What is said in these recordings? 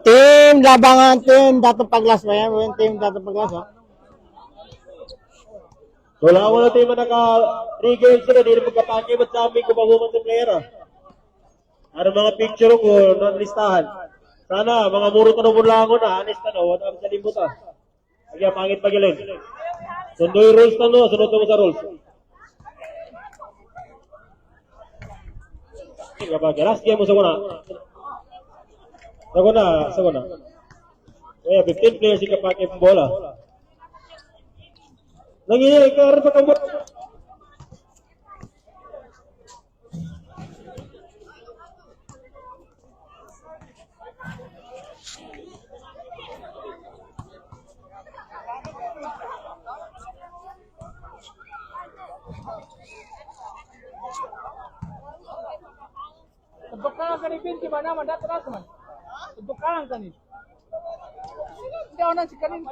Team labangan, team Dato Paglas ba yan? Team Dato Paglas, oh. Wala ko na team na naka 3 games na hindi na magkapake at sa amin kung baguman sa player. Ano mga picture ko na listahan. Sana mga muro tanong lang ako na honest na wala kang salimutan. Kaya pangit pagilin. Sundoy rules na no, sunod mo sa rules. Last game mo sa kuna. Sa kuna. Kaya 15 players yung kapake ng bola. Nangyayari ka rin pa kamo. Dukaan ka ni Pinti ba naman? Dato na naman. Dukaan ka ni. Hindi ako nang si Kanin.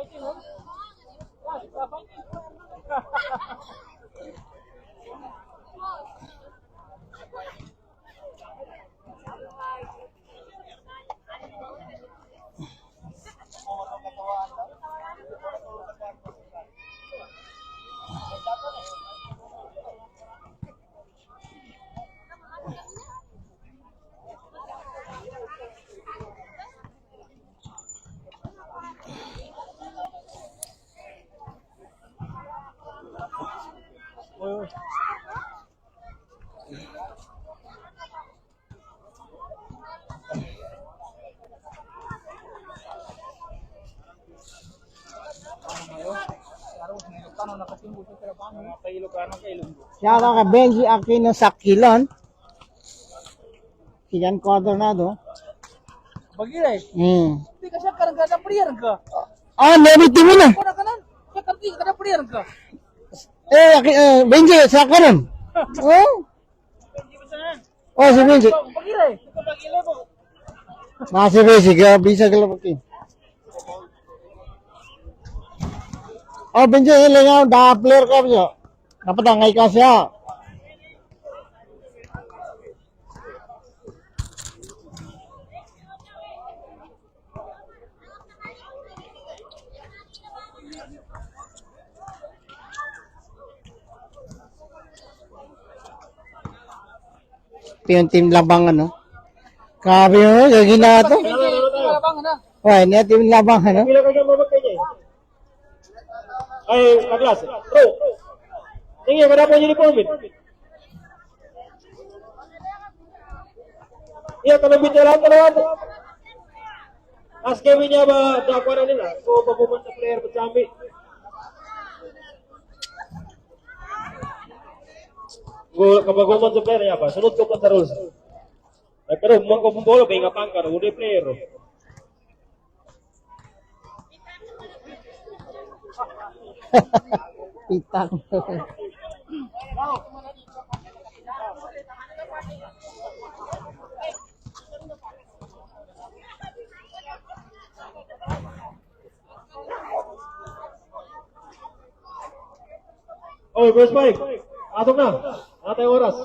Shout out kay Benji Aquino sa Kilon. Kilan Coronado. Bagay. Hindi ka siya karang gada player ka. Ah, never team mo na. Kuna ka nan. Siya kanti kada player ka. Benji sa karon. Oh. Oh, si Benji. Bagay. Masih Benji ka bisa ka lapaki. Oh, Benji ilang da player ka ba? Dapat ang ngay ka siya. Yung team labangan, no? Grabe yun, gagawin na ito. Why, niya team labangan, no? Ay, Paglas. Bro. Tingin ka na po uniform. Iya, kalau bicara lawan. As game niya ba dakwaran nila? So, papupunta sa player Pachambi. Kapag gumanto sa player niya ba, sunod ko pa sa rules. Ay, pero umang ko bola, may ngapang ka, hindi player. Pitang. Oy, verse 5. Atong na. Atay oras.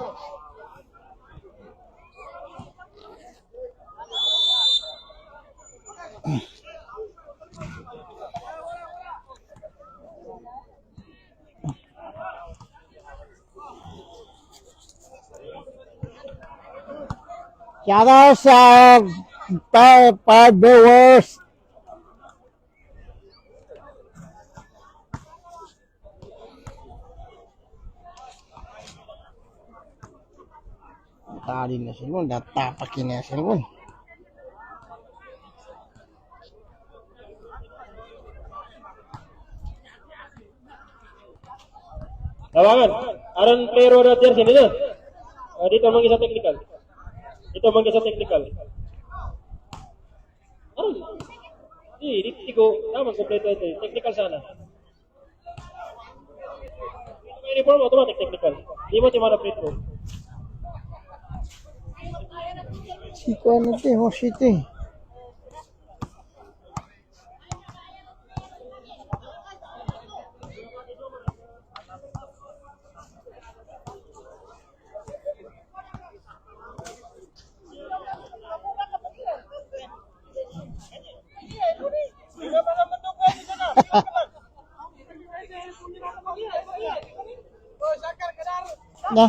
Shout out sa five viewers. Tadi na sila, datapakin na sila. Tawagan. Aron player na jersey nila. Dito mang isa technical. Ito mang isa technical. Dito ko naman kompleto ito. Technical sana. Uniform automatic technical. Di mo timara free throw. Chico ano te, Hoshite. Na.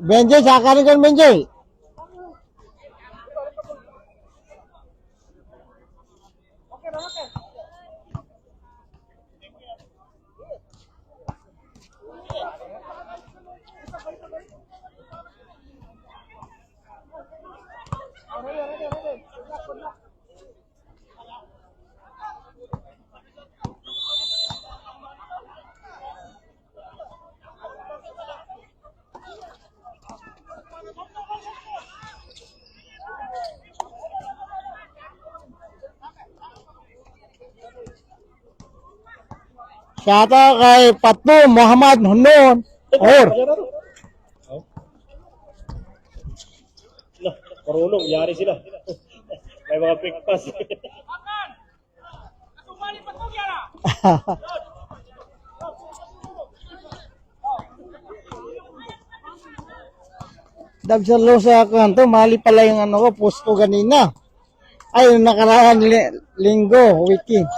Benjay, saka rin kan Benjay. Shout out kay Patu Muhammad Hunon. Or. Lah, marunong, yari sila. May mga quick pass. Dabsalo sa kanto, mali pala yung ano ko, post ko ganina. Ay, yung nakaraan linggo, weekend.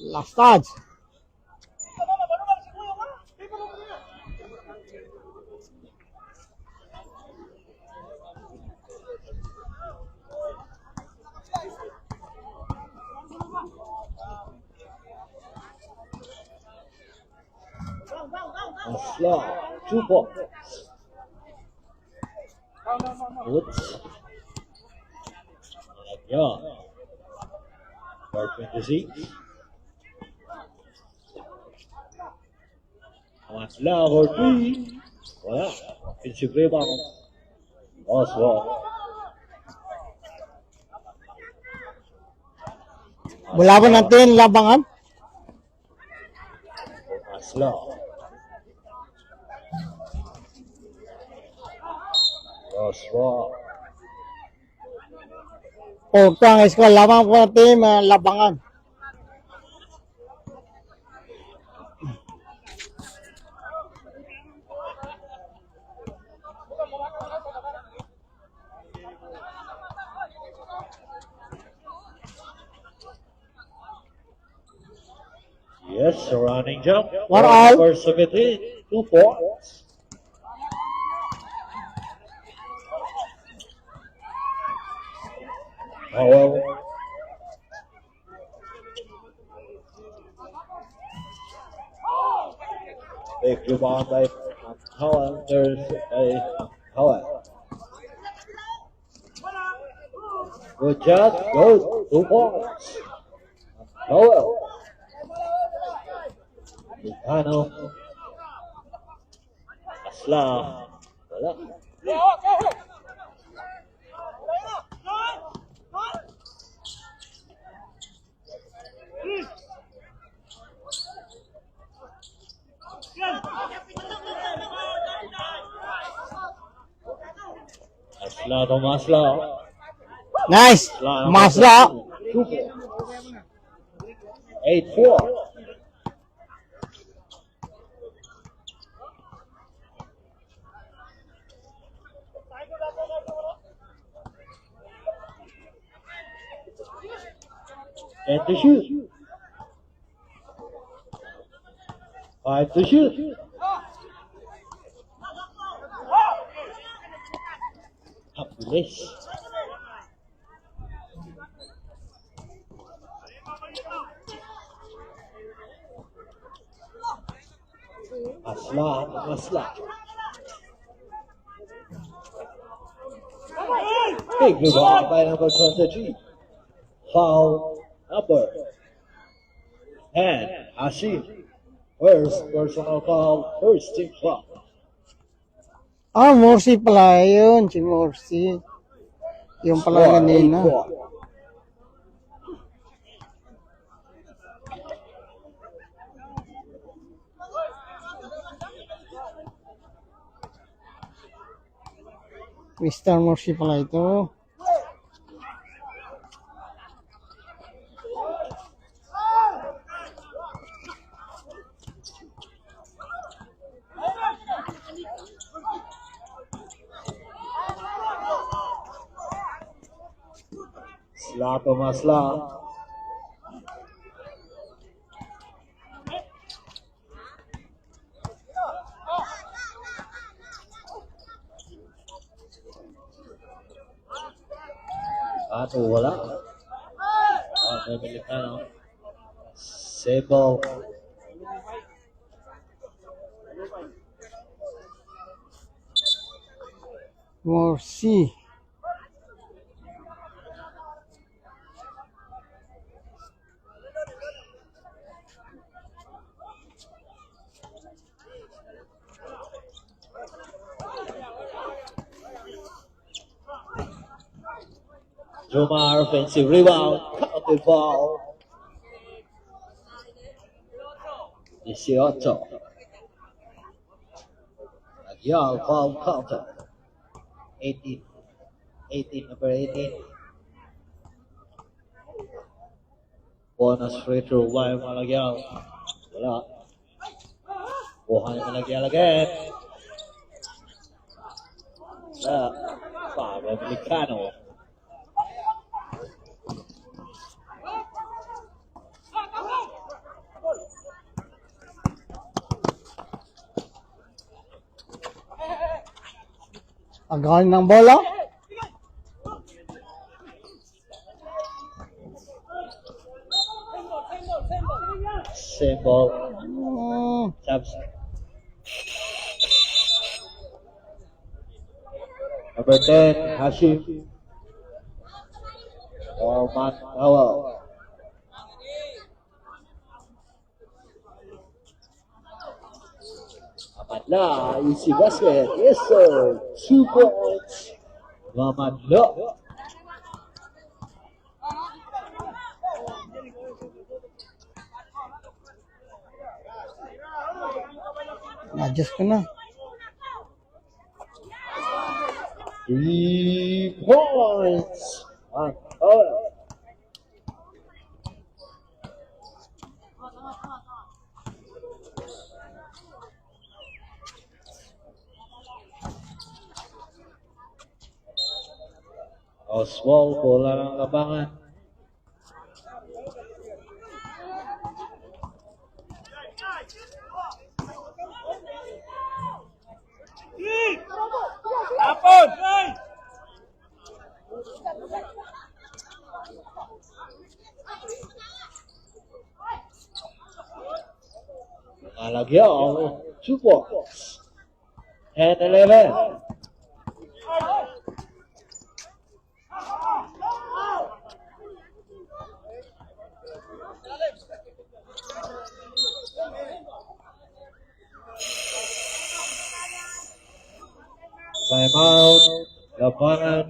Last touch. Asla, 2 points. Woods. Yeah. Part 26. Asla for 3. Wala. Offensive rebound. Asla. Wala ba natin labangan? Asla. Asla. O, ito ang score. Lamang po natin labangan. Yes, a running jump. What all? Number 17, 2 points. Howell. Big rebound by Howell. There's a Howell. Good job. Good. 2 points. Howell. Ano? Asla. Wala. Asla to Masla. Nice. Masla. 8-4. And to shoot. 5 to shoot. Happiness. Masla. Big rebound by number 23. Foul number 10. Hashim. First personal foul, first team foul. Morsi pala yun. Si Morsi. Yung pala Score, kanina. 8-4. Mr. Morsi pala ito. Slato Masla. Ato wala. Okay, Pelicano. Sable. Morsi. Jomar offensive rebound. Counted foul. 18. Agyal foul counted. 18. 18, number 18. Bonus free throw by Malagyal. Wala. Buhay Malagyal again. Wala. Foul by Pelicano. Agahan ng bola. Same ball. Taps. Number 10, Hashim. Orman Powell. Amadla, easy basket. Yes, sir. 2 points. Amadla. Adjust ko na. 3 points. Powell. Oswald, bola ng labangan. Tapon! Alagyaw, 2 points. 10-11. Timeout, labangan.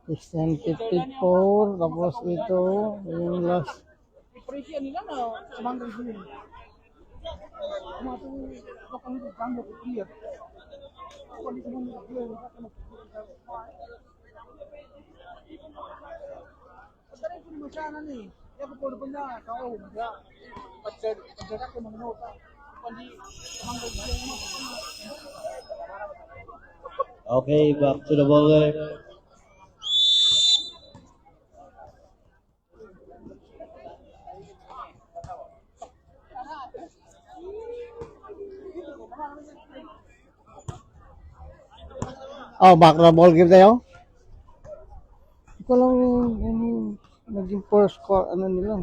Christian 54. Tapos ito. Yung last. Presyo nila na sumanggang sila. Mga ito kang ganggo ko clear. Ako hindi ko muna clear. Pagkarin ko naman sana ni. Kaya ko po na kao. Pagkarin ko mga nota. Hindi sumanggang sila naman. Okay, back to the ball game. Back na ball game tayo. Ito lang yung naging first score, ano nila.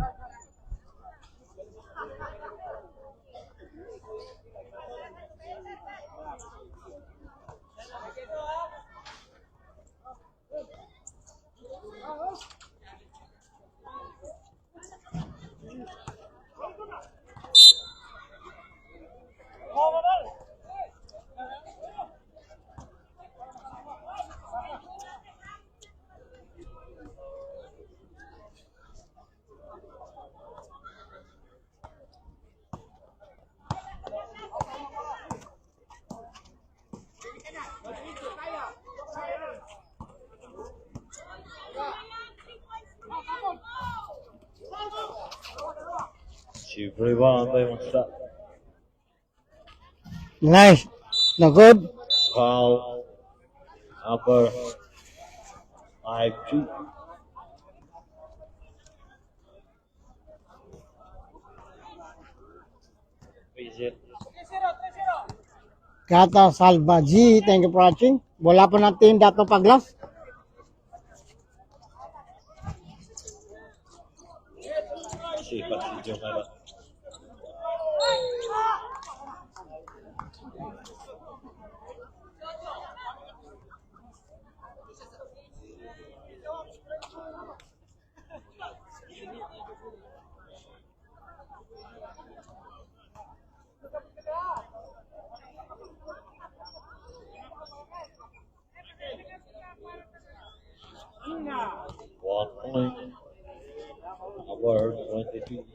Chief rebound by Musta. Nice. No good. Foul. Number 5-2. Visit. Kata Salva G. Thank you for watching. Bola po ng team Dato Paglas. Sipag si Jomara. One point. Number 22.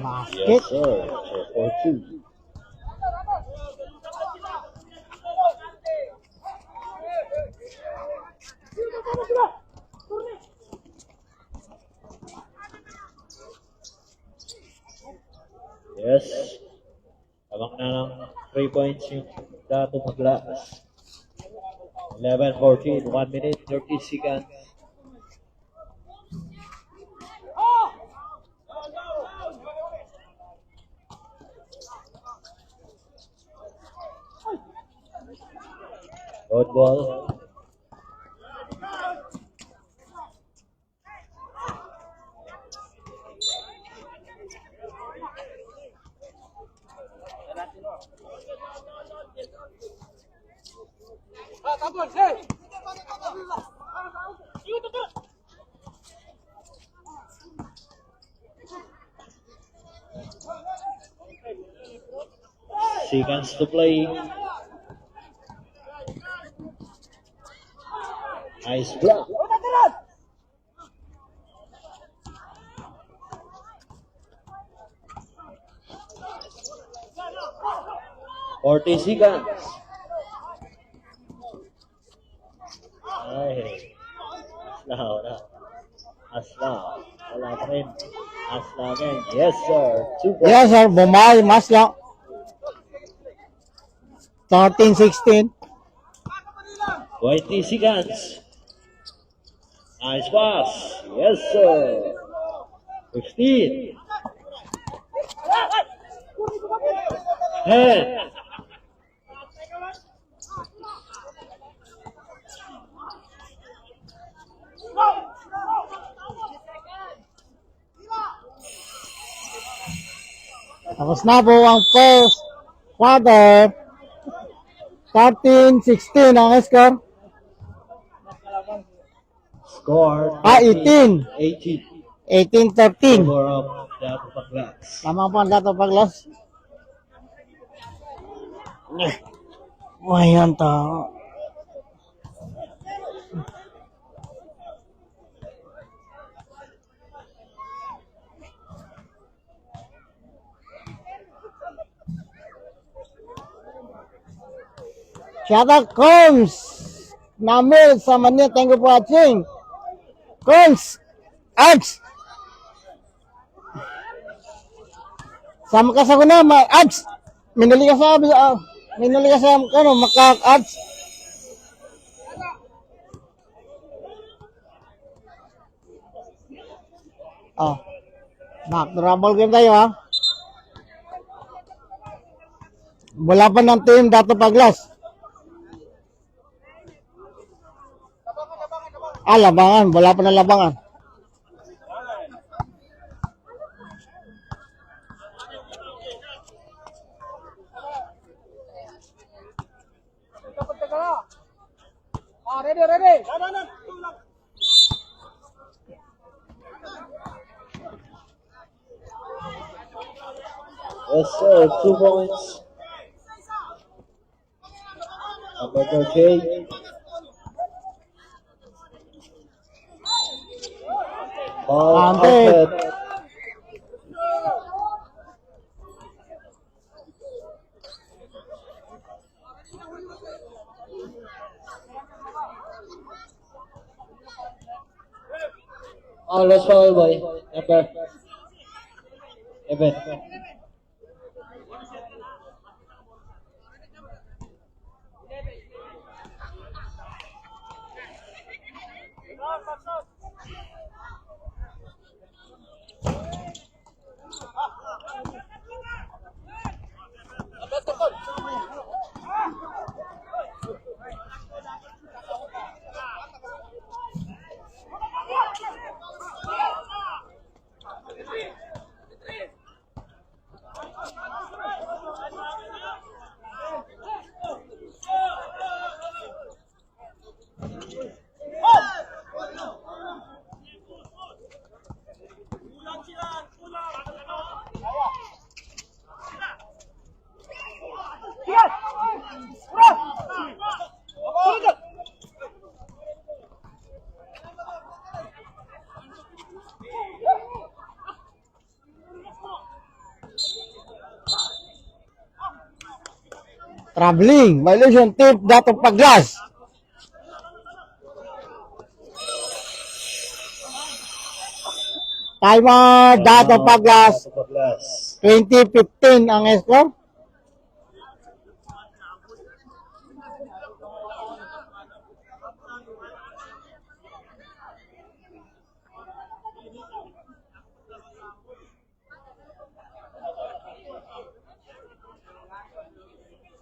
Basket. Yes, sir. So, 4-2. Yes. Abang na ng 3 points yung Dato Paglas. 11-14, 1 minute, 30 seconds. Good ball. Seconds to play. Nice block. Forty seconds. Ay, Asla. Wala pa rin. Asla again. Yes, sir. 2 points. Yes, sir. Bumay. Masla. 13-16. 20 seconds. Nice pass. Yes, sir. 15. 10. Tapos na po ang first quarter. 13-16 ang score. Score. 18. 18. 18-13. Score of Dato Paglas. Tama po ang Dato Paglas. Ayan tao. Shout out Combs. Namil sa Manila. Thank you for watching. Combs. Ads. Sama ka sa kuna. Ads. Minuli ka sa ano, maka-ads. Oh. Back to rumble game tayo ha. Wala pa ng team Dato Paglas. Labangan. Wala pa ng labangan. Ready. Yes, sir. 2 points. Number 38. Ball Counted. outlet. Oh, let's foul boy. Number 11. Traveling. Violation. Tip. Datong paglas. Timer. Datong paglas. Dato Paglas. 2015 ang score.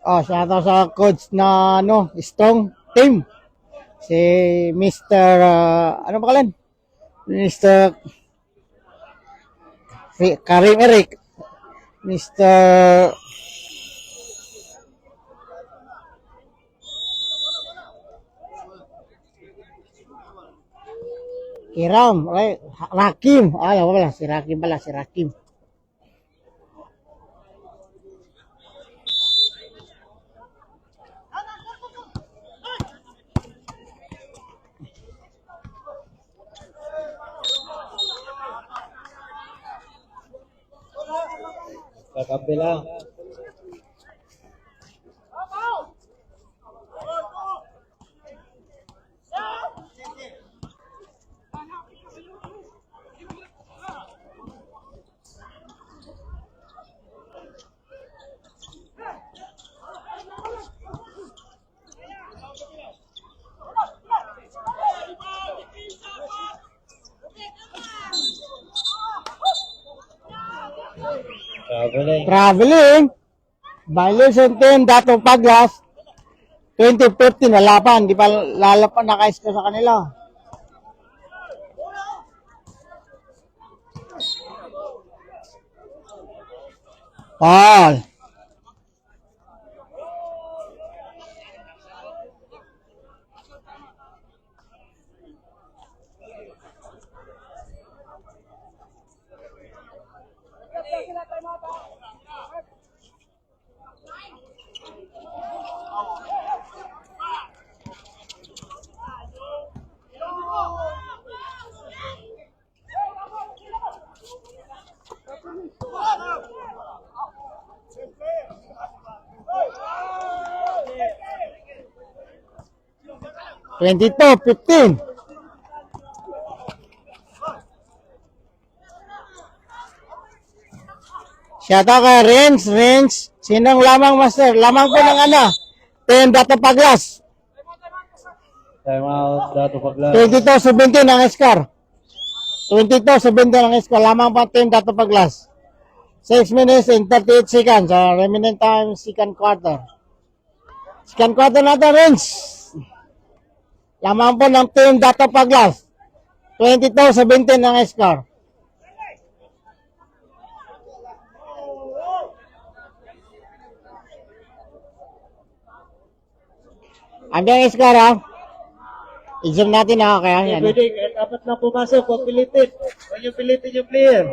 Oh, shoutout sa coach na strong team. Si Mr. Ano ba kalan? Mr. Karim Eric. Mr. Kiram, Rakim. Wala pala, si Rakim pala, si Rakim. Kakampi lang. Traveling. Violation 10, Datong Paglas. 2015, wala pa. Hindi pa lalapan nakais ko sa kanila. Paul. Twenty-two, 15. Shoutout kay Renz. Sinong lamang master? Lamang po ng 10 Datong Paglas. Time out, Dato Paglas. 22-17 ang score. 22-17 ang score. Lamang pa 10 Datong Paglas. 6 minutes and 38 seconds. Remaining time, second quarter. Second quarter natin, Renz. Lamang po ng team Datong Paglas. 22-17 ang score. Ano yung score, ha? I-zoom natin, ha? Kaya yan. Pwede, kahit apat na pumasok, huwag pilitin. Huwag yung pilitin yung player.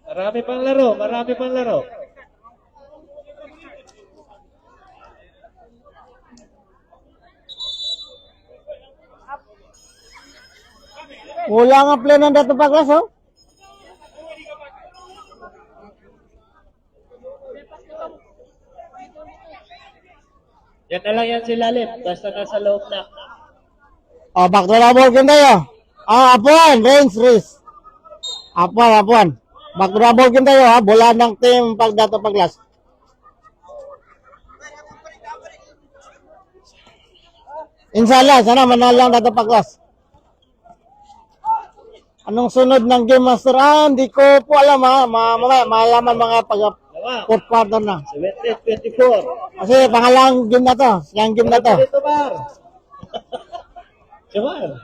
Marami pang laro. Wala nga play ng dato paglas, oh. Yan na lang yan si Lalim. Basta nasa loob na. Oh, back to the ball game tayo. Apuan, range race. Apuan. Back to the ball game tayo, ha. Bola ng team pag dato paglas. Inshallah, sana manalo ang dato paglas. Anong sunod ng game master? Hindi ko po alam, ha. Mamaya, malaman mga pag Lawa. fourth quarter na. 17-24. Kasi pangalang game na to. Yung game na to. Dito, Mar. Jamar.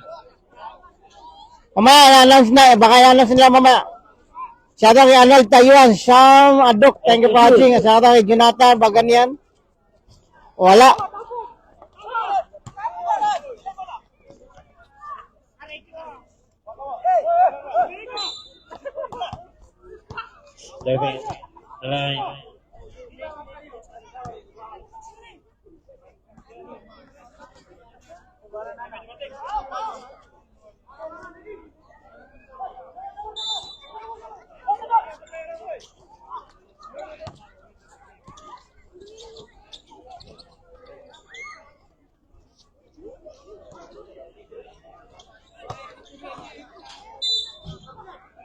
Mamaya, i-announce na. Baka i-announce nila mamaya. Shout out kay Arnold Tayuan, Sham Adok, thank you for watching. Shout out kay Jonathan Baganian. Wala. Levin. Line.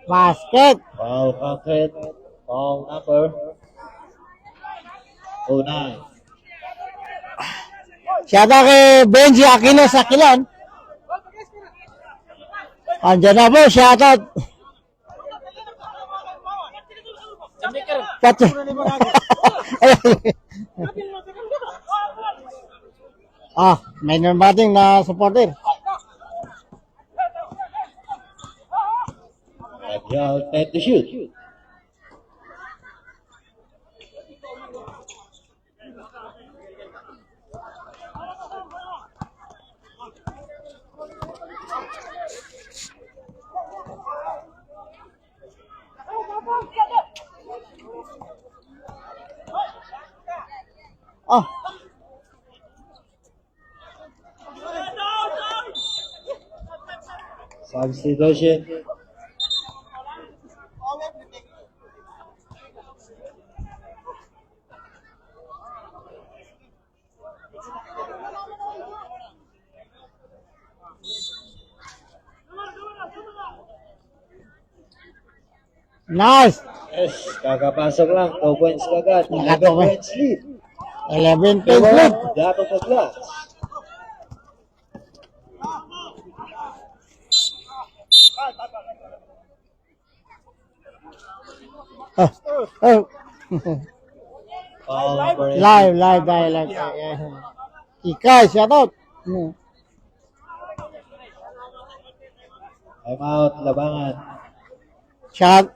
Basket. Foul counted. Foul number 09. Shout out kay Benji Aquino sa Kilon. Andiyan na po, shout out. Patso. May nabating na supporter. Rabial at the shoot. Oh, Substitution. nice. Yes, kakapasok lang. 2 points kagad. 11 Nakato ba? points lead. 11 points lead. Dato Paglas. Oh, oh. Foul number 8. live. Yeah. Ikay, shout out. Time out, labangan.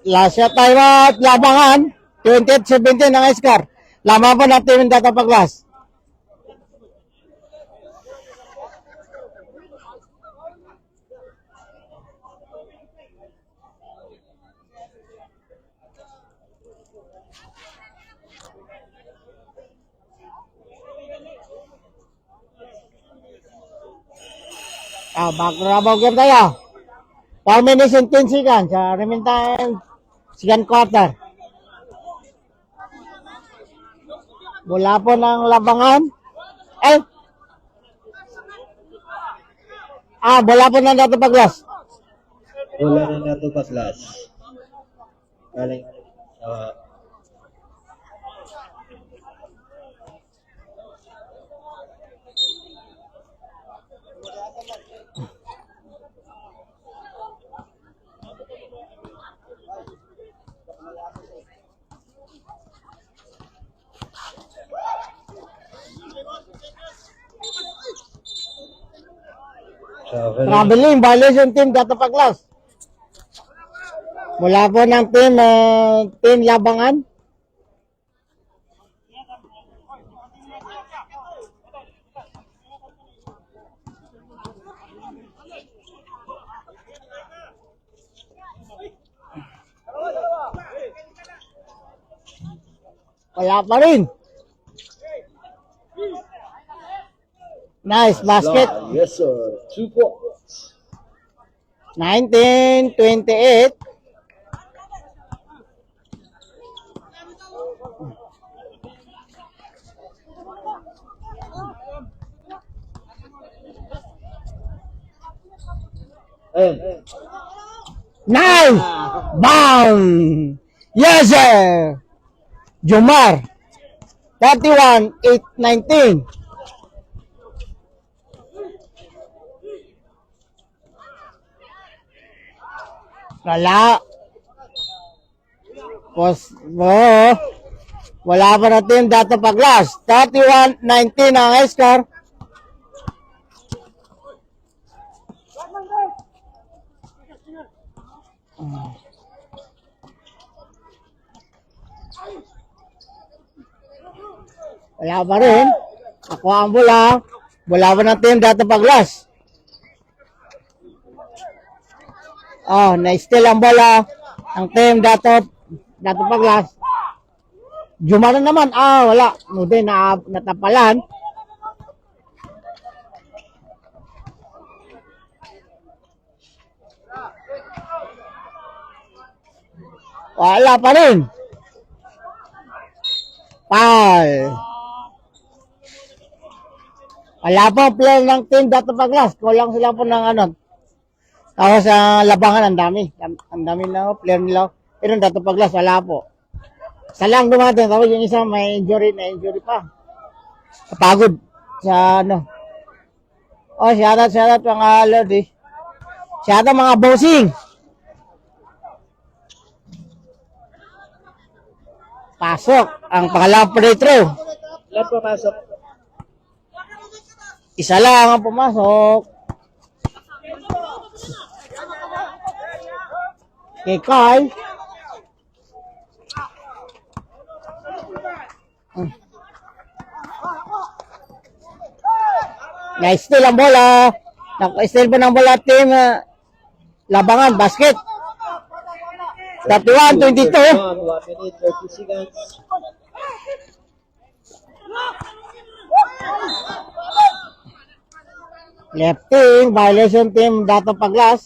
Last shot time out, labangan. 28-17 ang score. Lamang po natin yung data paglas. Back to the ball game tayo. 4 minutes and 10 seconds. Remaining time, second quarter. Mula po ng labangan. Bola po ng Dato Paglas. Bola na Dato Paglas. Galing. Traveling, violation team Dato Paglas. Mula po ng team labangan. Wala pa rin. Nice basket. Yes, sir. 2 points. 19-28. Ayun. Nice! Bang! Yes, sir! Jomar. 31-8-19. Wala. Wala pa na team Dato Paglas. 31-19 ang score. Wala pa rin. Ako ang bola. Wala pa ng team Dato Paglas. Oh, na-steal ang bola ng team Dato Paglas. Jumara naman. Wala. Hindi, natapalan. Wala pa rin. Foul. Wala pa ang player ng team Dato Paglas. Kulang sila po ng ano. Tapos sa labangan, ang dami. Ang dami na player nila. Pero Dato Paglas, wala po. Isa lang dumating. Tapos yung isa may injury pa. Kapagod sa ano. Shoutout mga lord eh. Shoutout mga bossing. Pasok ang pangalawang free throw. Ilan pumasok? Isa lang ang pumasok. Kay Carl. Na-steal ang bola. Na-steal po ng bola team labangan, basket. 31-22. 1 minute, 30 seconds. Lefting, violation team Dato Paglas.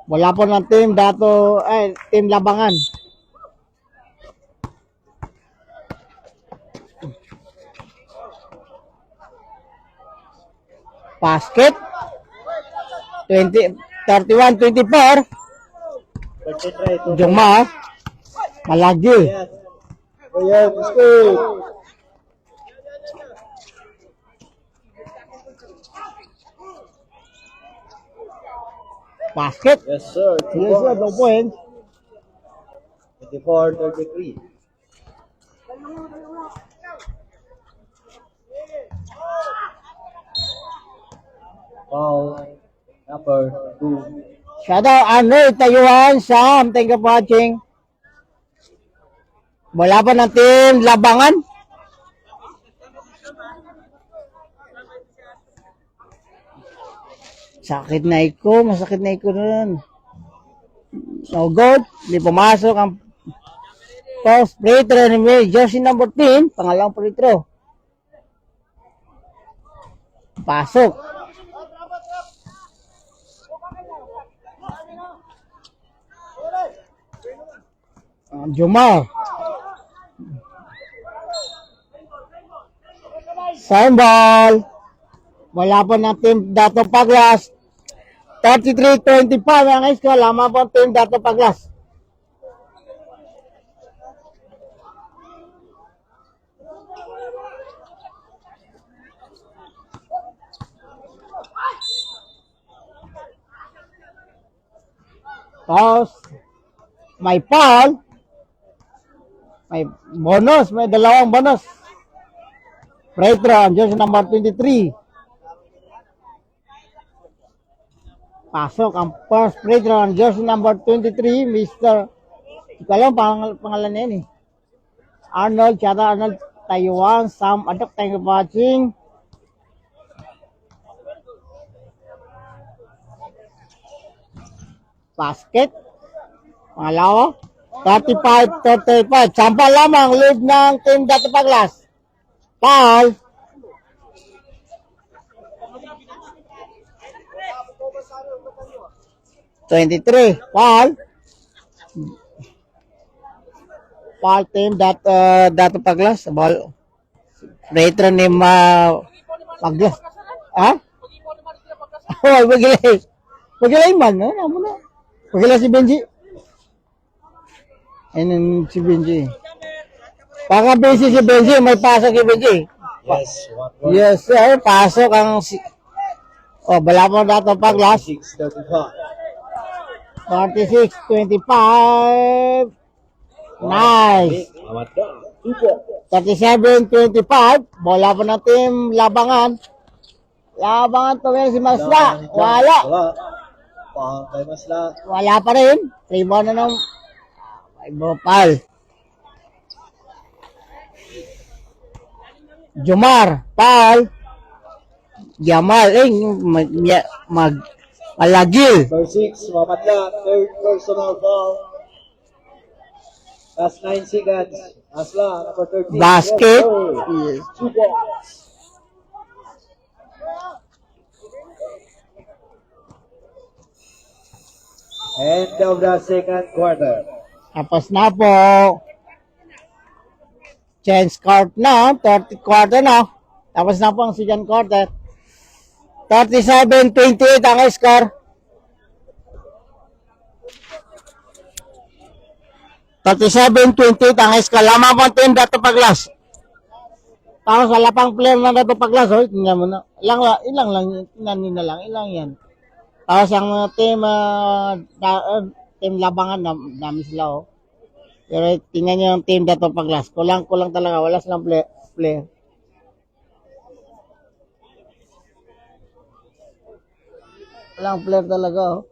Wala po ng team team labangan. Basket. 31-24. Jomar. Malagi. Ayan, score. Basket. Yes, sir. Yes, sir. 2 points. 24-33. Foul number 2. Shout out Andre Tayuan, Sam. Thank you for watching. Wala pa ng team labangan. Masakit na iko nun. No good. Hindi pumasok ang first free throw ni May. Jersey number 10, pangalawang free throw. Pasok. Jomar. Sign ball. Wala pa ng team Dato Paglas. 33-25 ang score. Lamang po ang team Dato Paglas. Tapos, may foul. May bonus. May dalawang bonus. Free throw. Jersey number 23. Pasok ang first free throw ng jersey number 23, Mr. Ikaw lang pangalan na yan eh. Arnold, Chata Arnold, Taiwan, Sam Adok, thank you for watching. Basket. Pangalawa. 35-35. Sampa lamang lead ng team Dato Paglas. Foul. 23. Foul. Foul team Dato Paglas. Ball. Retro ni Paglas. Ha? Oh, magilay. Magilay man. Ano mo na? Magilay si Benji. Ayun si Benji. Paka busy si Benji. May pasok si Benji. Yes, 1-1. Yes, sir. Pasok ang Oh, bala mo Dato Paglas. 6-35. 46-25. Nice. Mamadla. 2 points. 37-25. Bola po ng team Labangan. Labangan to si Masla. Wala. Wala. Pahang kay Masla. Wala pa rin. Rebound na ng Bopal. Jumar. Pal. Jamal. Malagil. Number 6, Mamadla. Third personal foul. Last 9 seconds. Masla, number 13. Basket. Yes, sir. 2 points. End of the second quarter. Tapos na po. Change court na. 30 quarter na. Tapos na po ang second quarter. 37-28 ang score. 37-28 ang score. Lamang po ang team Dato Paglas. Tapos wala pang player na Dato Paglas. Oh, tingnan mo na. Ilang lang. Tingnan nyo na lang. Ilang yan. Tapos ang team Labangan, dami sila. Oh. Pero tingnan nyo yung team Dato Paglas. Kulang talaga. Wala silang player. Walang player talaga. Oh.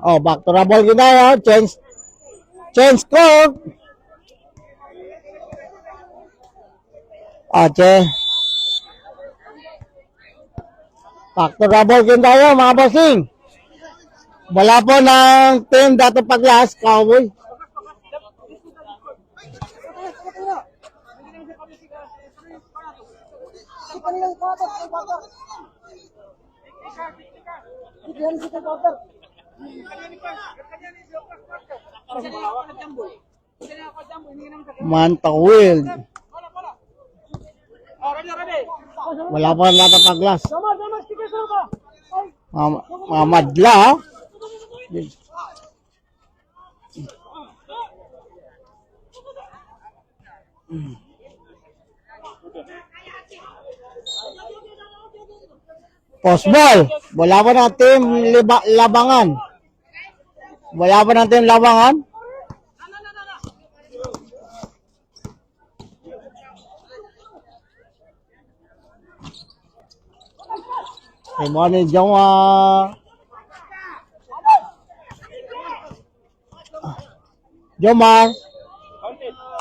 Oh, back to the ball kita. Change court. Back to the ball din tayo, mga bossing. Wala po ng team Dato Paglas, Cowboy. Mantawil. Wala po ng Dato Paglas. Mamadla. Post ball. Wala pa ng team Labangan. Wala pa ng team Labangan. Morning, Jomar.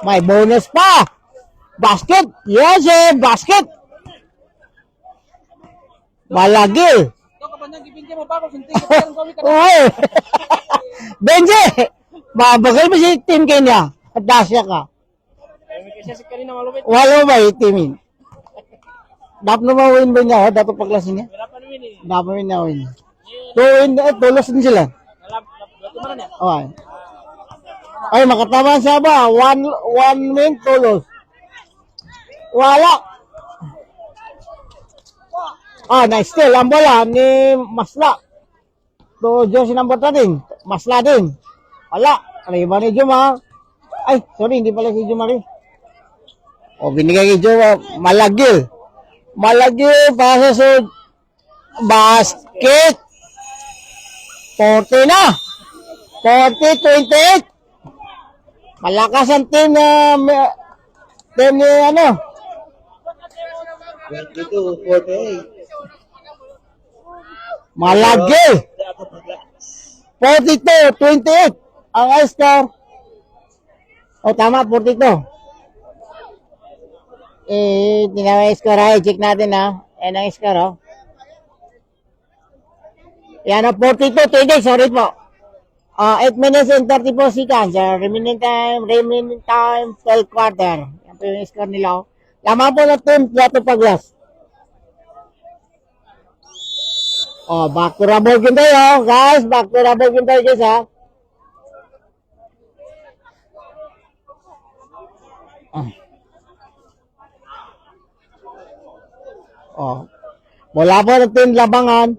May bonus pa. Basket. Yes, basket. Malagil. Oy. Benji. Babagay mo si team kanya. Dasya ka. Wala ba yung teamin? Dapat na ma-win ba niya? Dapat paglasin niya? Dapat na win. Tulos din sila. Okay. Ay, makatama siya ba? One win, tulos. Wala. Nice steal. Ang bola ni Masla. To jersey number 13. Masla din. Wala. Arriba ni Juma. Ay, sorry, hindi pala si Juma rin. Binigay kay Juma. Malagil para sa basket. 40 na. 40-28. Malakas ang team ni 22-48. Malagil. 42-28 ang score. Tama, 42. Tinawa yung score, check natin ha. Ayan ang score, Yan, 42, 20, sorry po. 8 minutes and 34 seconds. Remaining time, 12 quarter. Yan po yung score nila. Lamang po ng team, Dato Paglas. Back to rubber game tayo, guys. Back to rubber game tayo, guys, ha. Bola po ng team Labangan.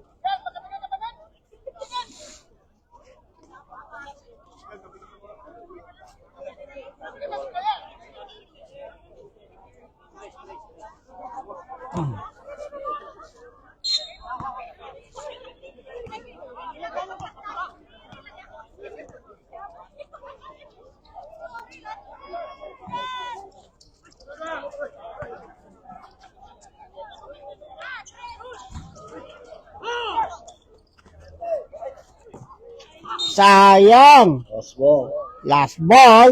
Sayang. Last ball. Last ball.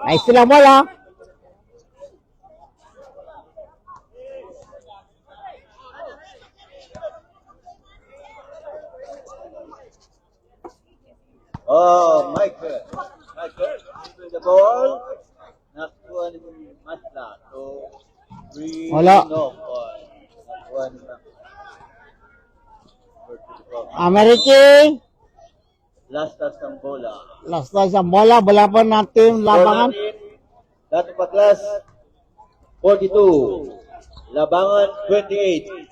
Nice sila bola. Oh, Michael. Michael, the ball. Nakuha ni Matla. So, three, Wala. no, ball. Nakuha ni Matla. American. Last touch ng bola. Last na sa bola. Bola po ng team Labangan. Dato Paglas, 42. Labangan, 28.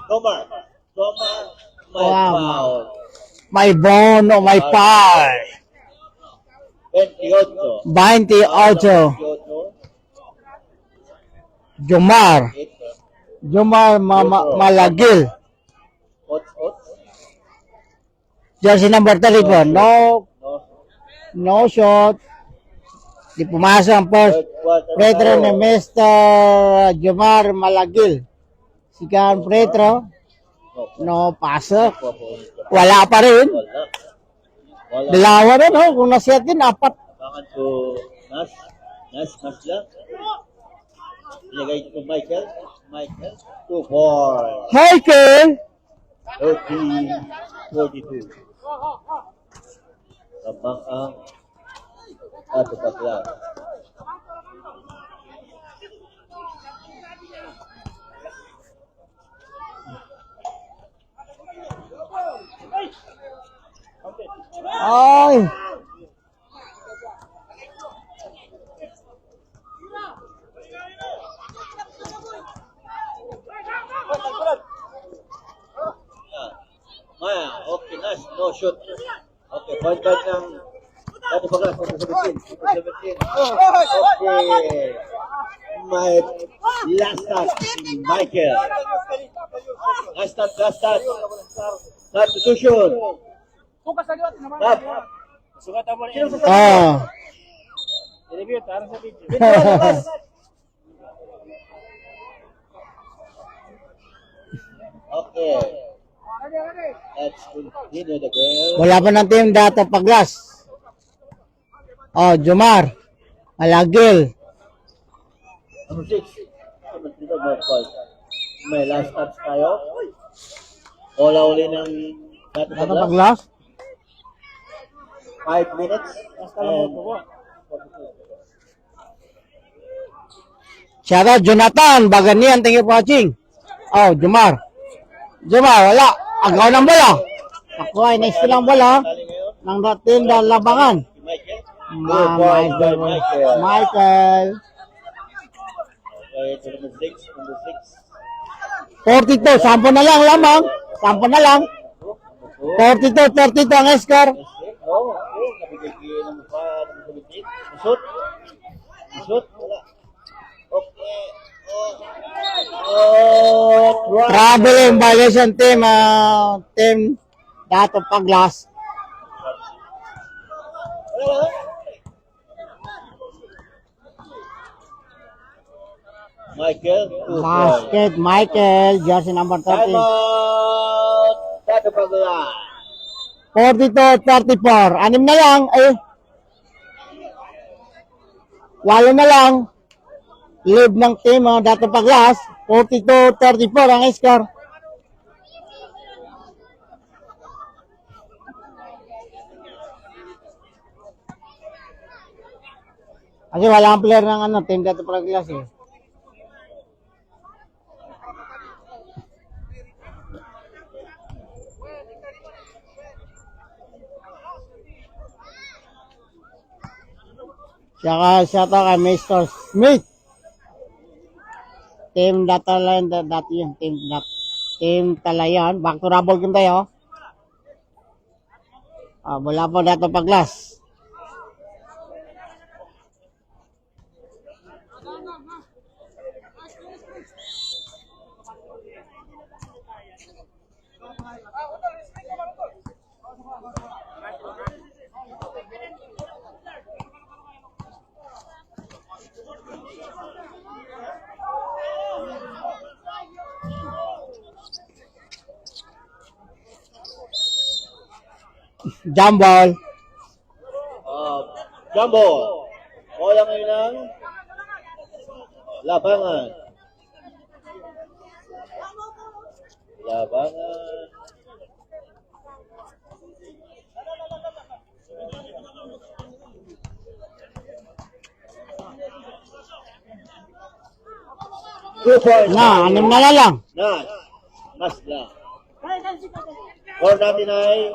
Tomar, my Wow. foul. My bone o my pal. 28. 28. Jomar. Jomar Malagil. Jersey number 3 po. No shot. Di pumasok ang first pretro ni Mr. Jomar Malagil. Second pretro. No pasok. Wala pa rin. Wala. Dalawa rin, oh. Kung naset din, 4. Bangan to Nas lang. Ilagay ito Michael. 2-4. Michael! 13-42. Tabang ang Dato Paglas. Ay! Maya, okay, nice. No shoot. Okay, point guard ng Dato Paglas. 17. Okay. My last touch, Michael. Last touch. Substitution. Bukas sa liwat naman. Tap. Sukat mo Sino na sa Ah. i-review, tarang sa video. Okay. Let's continue the game. Wala pa ng team Dato Paglas. Jomar Malagil. Number 6. May last touch tayo. Wala uli ng Dato Dato Paglas. Paglas. 5 minutes. And Shout out Jonathan Baganian. Thank you for watching. Jomar. Jomar, wala. Agaw ng bola. Ako ay next lang bola tali ngayon. ng team Labangan. Si Michael. Michael. Okay, to number 6. 42. 10 na lang lamang. 10 na lang. 42 ang score. Oh, nabigay kayo ng mukha ng 17. Shoot. Wala. Okay. Traveling violation team. Team Dato Paglas. Michael. 2 Basket Michael. Jersey number Time 13. out. Dato Paglas. 42-34. Anim na lang. Eh. 8 na lang. Lead ng team Dato Paglas. 42-34 ang score. Kasi wala ang player ng team Dato Paglas eh. Saka shout out kay Mr. Smith. Team Datalayan, dati yun. Team Talayan. Back to Rabol kun tayo. Wala po Dato Paglas. Jump ball. Jumbo. Bola ngayon ng labangan. Labangan. Two points. Na, 6 na lang. Mas na. Score natin ay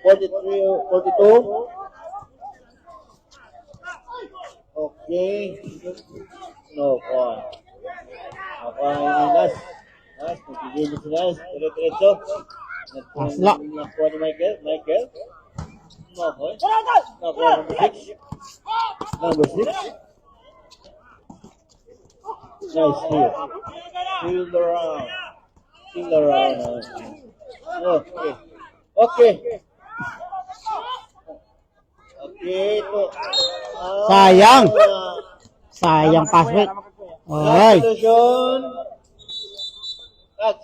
42. Okay. No point. Ako ay Nas. Nagigil mo si Nas. Dire-diretso. Asla. Nakuha ni Michael. No point. Nakuha number 6. Number 6. Nice steal. Steal the round. Okay. Ito. Sayang. Sayang pass rate. Alright. Substitution. Cut.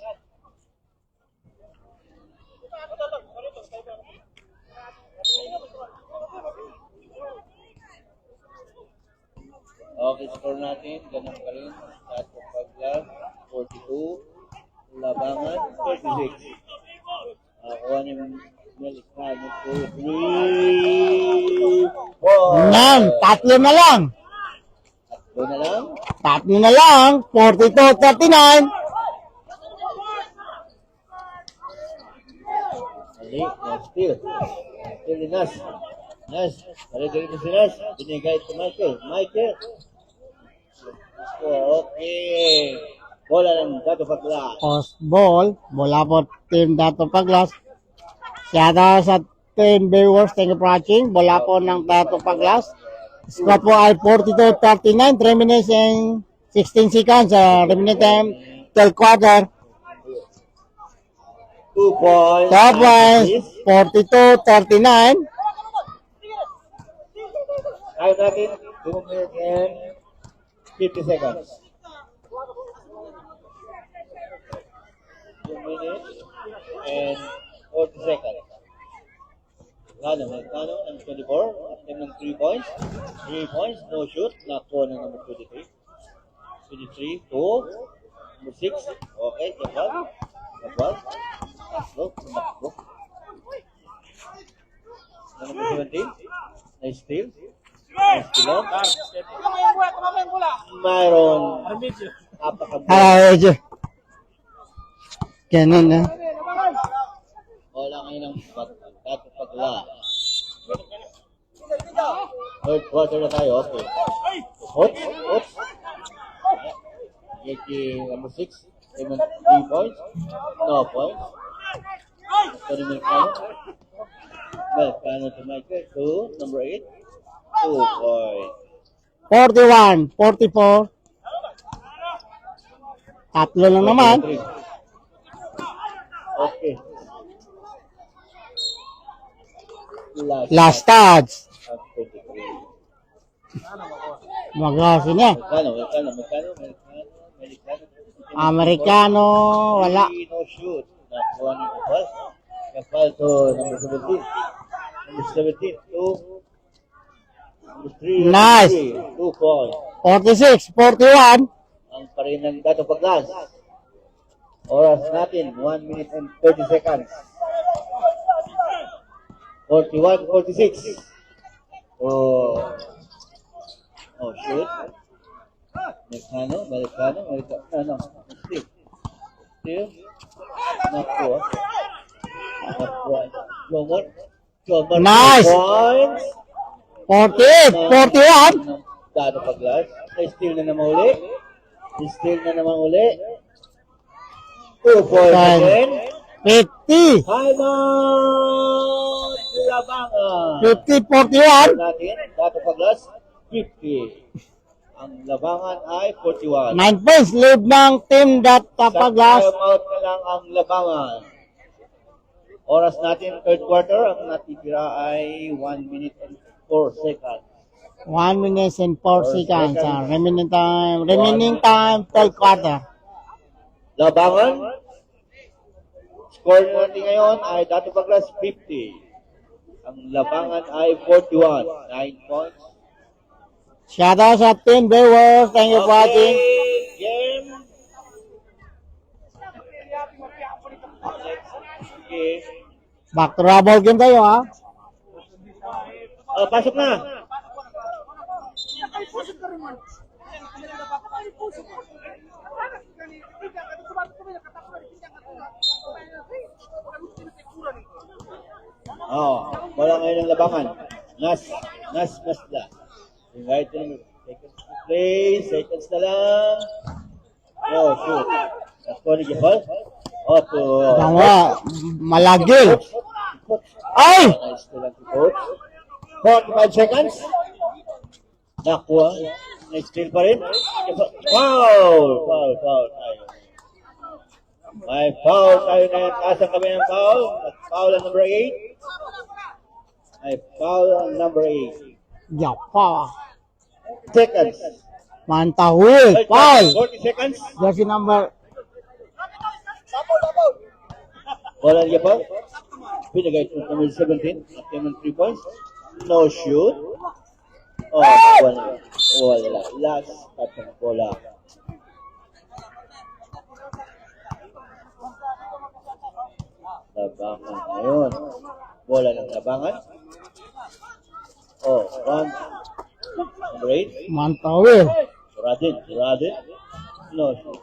Okay, score natin. Ganun pa rin. Dato Paglas, 42. Labangan, 36. Kuha ni Melikano, 2, 3, 4. Yan, 3 na lang. Tatlo na lang. 3 na lang. 42-39. Ali, steal. Steal ni Nas. Balik si Nas. Binigay ito Michael. Okay. Bola ng Dato Paglas. Post ball. Bola po team Dato Paglas. Shout out sa team viewers. Thank you for watching. Bola po ng Dato Paglas. Score po ay 42-39. 3 minutes and 16 seconds. Remaining time. 12 quarter. 2 points. 2 points. 42-39. Time natin, 2 minutes and 50 seconds. 2 minutes and 40 seconds. Melikano, number 24, team ng 3 points. 3 points, no shoot, nakuha ng number 23. 23, 2, number 6, okay, jump ball. Takbo. Number 17, nice steal. Mayroon Ay, ganun na. wala ngayon ng Dato Paglas. Third quarter na tayo, okay. Hot. Number 6, 3 points. No points. Sorry, Melikano to Michael. 2, number 8. 2 points. 41-44. 3 lang naman. Okay. Last touch. 23. Magasin niya. Melikano. Amerikano, wala. No shoot. Nakuha ni Kapal. Well, to number 17. Number 17 to number 3. Nice. 2 points. 46-41. Ang pa rin ng Dato Paglas. Oras natin, 1 minute and 30 seconds. 41-46. Oh, shoot. Americano. Nakuha. Jomar. Nice. Points. 48-41. Dato Paglas. Steal na naman uli. 2 points again. 50. Timeout! Labangan. 50-41. Natin, Dato Paglas, 50. Ang labangan ay 41. 9 points lead ng team Dato Sa Paglas. timeout na lang ang labangan. Oras natin, third quarter, ang natitira ay 1 minute and 4 seconds. 1 minute and 4 seconds. Remaining time, third quarter. Labangan. Score natin ngayon ay Dato Paglas 50. Ang labangan ay 41. 9 points. Shout out sa team viewers. Thank you for watching. Game. Okay. Back to rubble game tayo ha. Pasok na. Wala ngayon ang labangan. Nas na. Invite them. Seconds to play. Seconds na lang. Shoot. That's calling the ball. Tama, malagil. Ay! Nice to lang si coach. 45 seconds. Nakuha. Nice steal pa rin. Foul tayo. May foul tayo na yan. Taas ang kami ng foul. Foul ang number 8. May foul ang number 8. Yapa. Seconds. Mantahul. Foul. 40 seconds. Jersey number. Wala niya pa. Pinagay ito number 17. At naman 3 points. No shoot. Wala. Last at ang bola. Labangan ngayon. Bola ng labangan. One. Number 8. Mantahul. Radin. No shoot.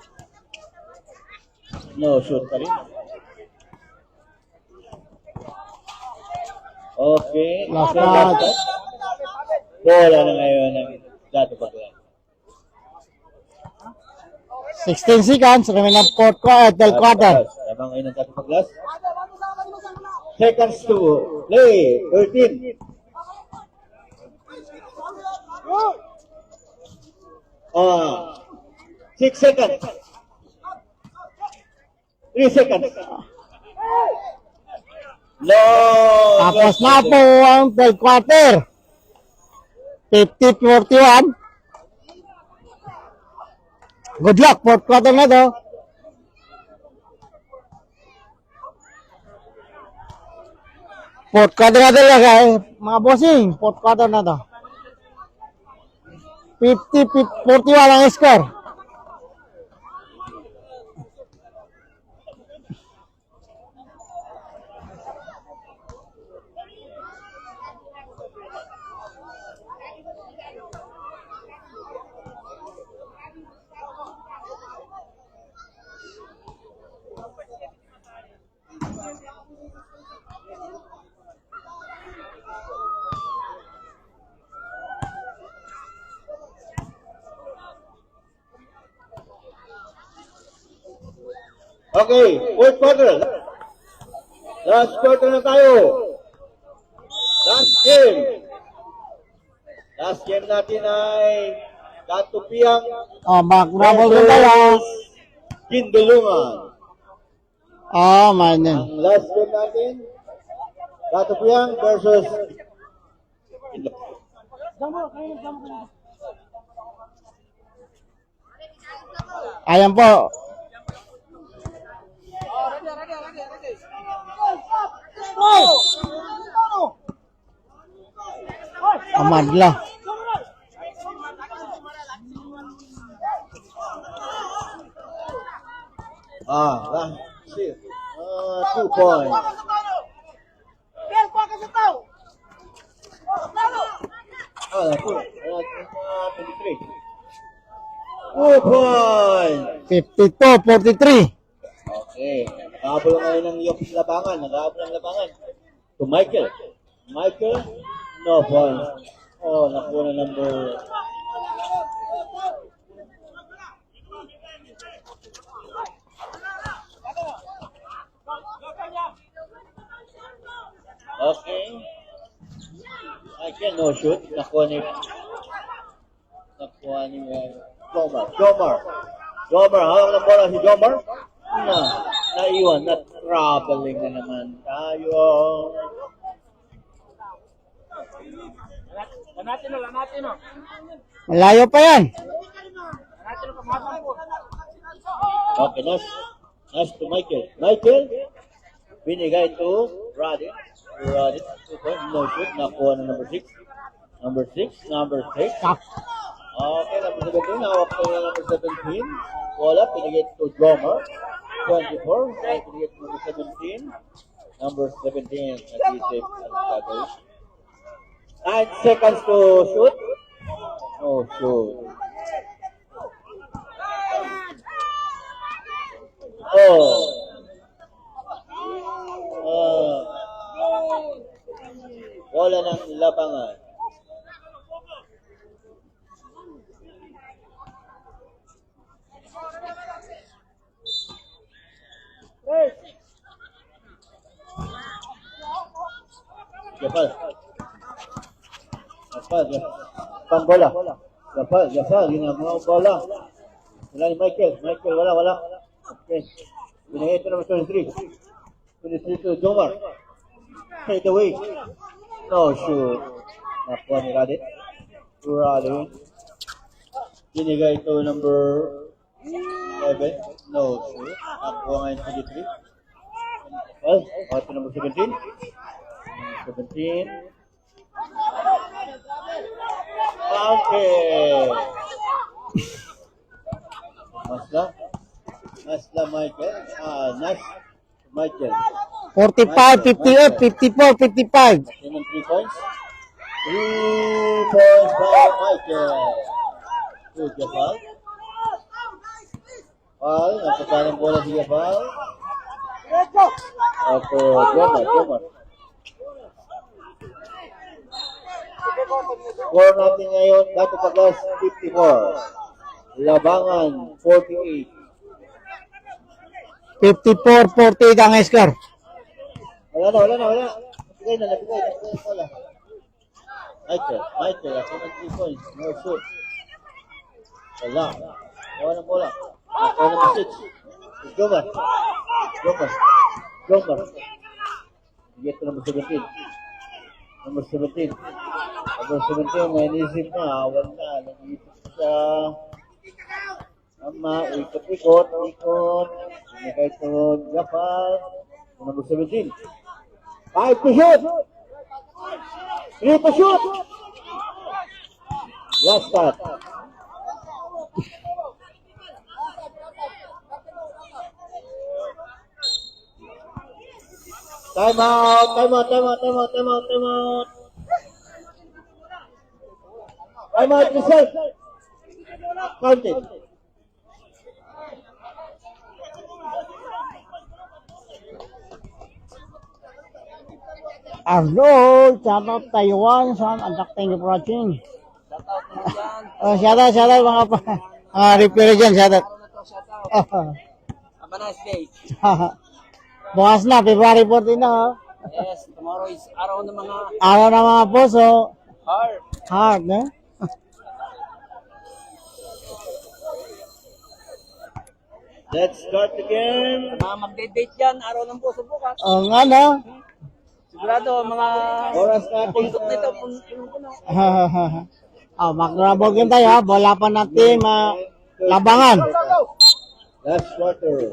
No shoot pa rin. Okay. Last shot. Bola na ngayon ng Dato Paglas. 16 seconds. Remaining third quarter. Labang ngayon ng Dato Paglas. Seconds to play. 13. 6 seconds. 3 seconds. No. Tapos na po ang third quarter. 50-41. Good luck, fourth quarter na to. Fourth quarter na talaga mga bossing. Fourth quarter na to. 50-41 ang score. Okay, fourth quarter. Last quarter na tayo. Last game. Last game natin ay Katupiang Back rubble game tayo. Gindulungan. Man. Ang last game natin, Katupiang versus Ayan po. Amadla. Last 2 points. That's good. 23. 2 points. 52-43. Okay. Nakahabol ngayon ng yung labangan. Nakahabol ng labangan. To Michael. Michael, no points. Oh, nakuha na number. Okay. Michael, no shoot. Nakuha ni Jomar. Hawak ng bola si Jomar. Naiwan. Na-traveling na naman tayo. Malayo pa yan. Okay, nice to Michael. Michael, binigay to Radit. 2 points, no shoot. Nakuha na number 6. Number 6. Kak. Okay, number 17. Hawak ko na number 17. Wala, pinigay to Drummer. 24. Pinigay to number 17. Number 17. Nag-isip. Ano gagawin? 9 seconds to shoot. No shoot. Wala ng labangan. Japal. Bola. Japal. Ginagawa bola. Wala ni Michael. Wala. Okay. Binigay ito naman 23. 23 to Jomar. Straight away. No shoot. Nakuha ni Radit. Binigay ito number 11. No shoot. Nakuha ngayon 23. Well, ito number 17. 17. Okay. Nasla Michael. Michael. 45-58, 54-55. Yun ang 3 points. 3 points by Michael. Good, Japal. Nakuha ng bola si Japal. Okay, Jomar. Score natin ngayon, Dato Paglas 54. Labangan 48. 54-48 ang score. Wala na. Nabigay na bola. Michael, ako ng 3 points. No shoot. Wala ng bola. Ako ng 6. Jomar. Get to number 17. Number 17, na inisip na, wala. Nag-iisip siya. Ikot. Binigay to Japal. Number 17. 5 to shoot. 3 to shoot. Last shot. Time out. Time out, result. Counted. Arnold, shout out Taiwan, son, and thank you for watching. Shout out mga repair dyan, shout out. Have a nice day. Bukas na, February 14 na. Yes, tomorrow is araw ng mga Araw ng mga puso. heart. Hard, no? Let's start again. Mga magde-date yan, araw ng puso bukas. Oo nga, no? Sigurado, mga Oras natin. pundok nito, puno. Magrabog yun tayo, ha? Bola pa natin, labangan. Last quarter.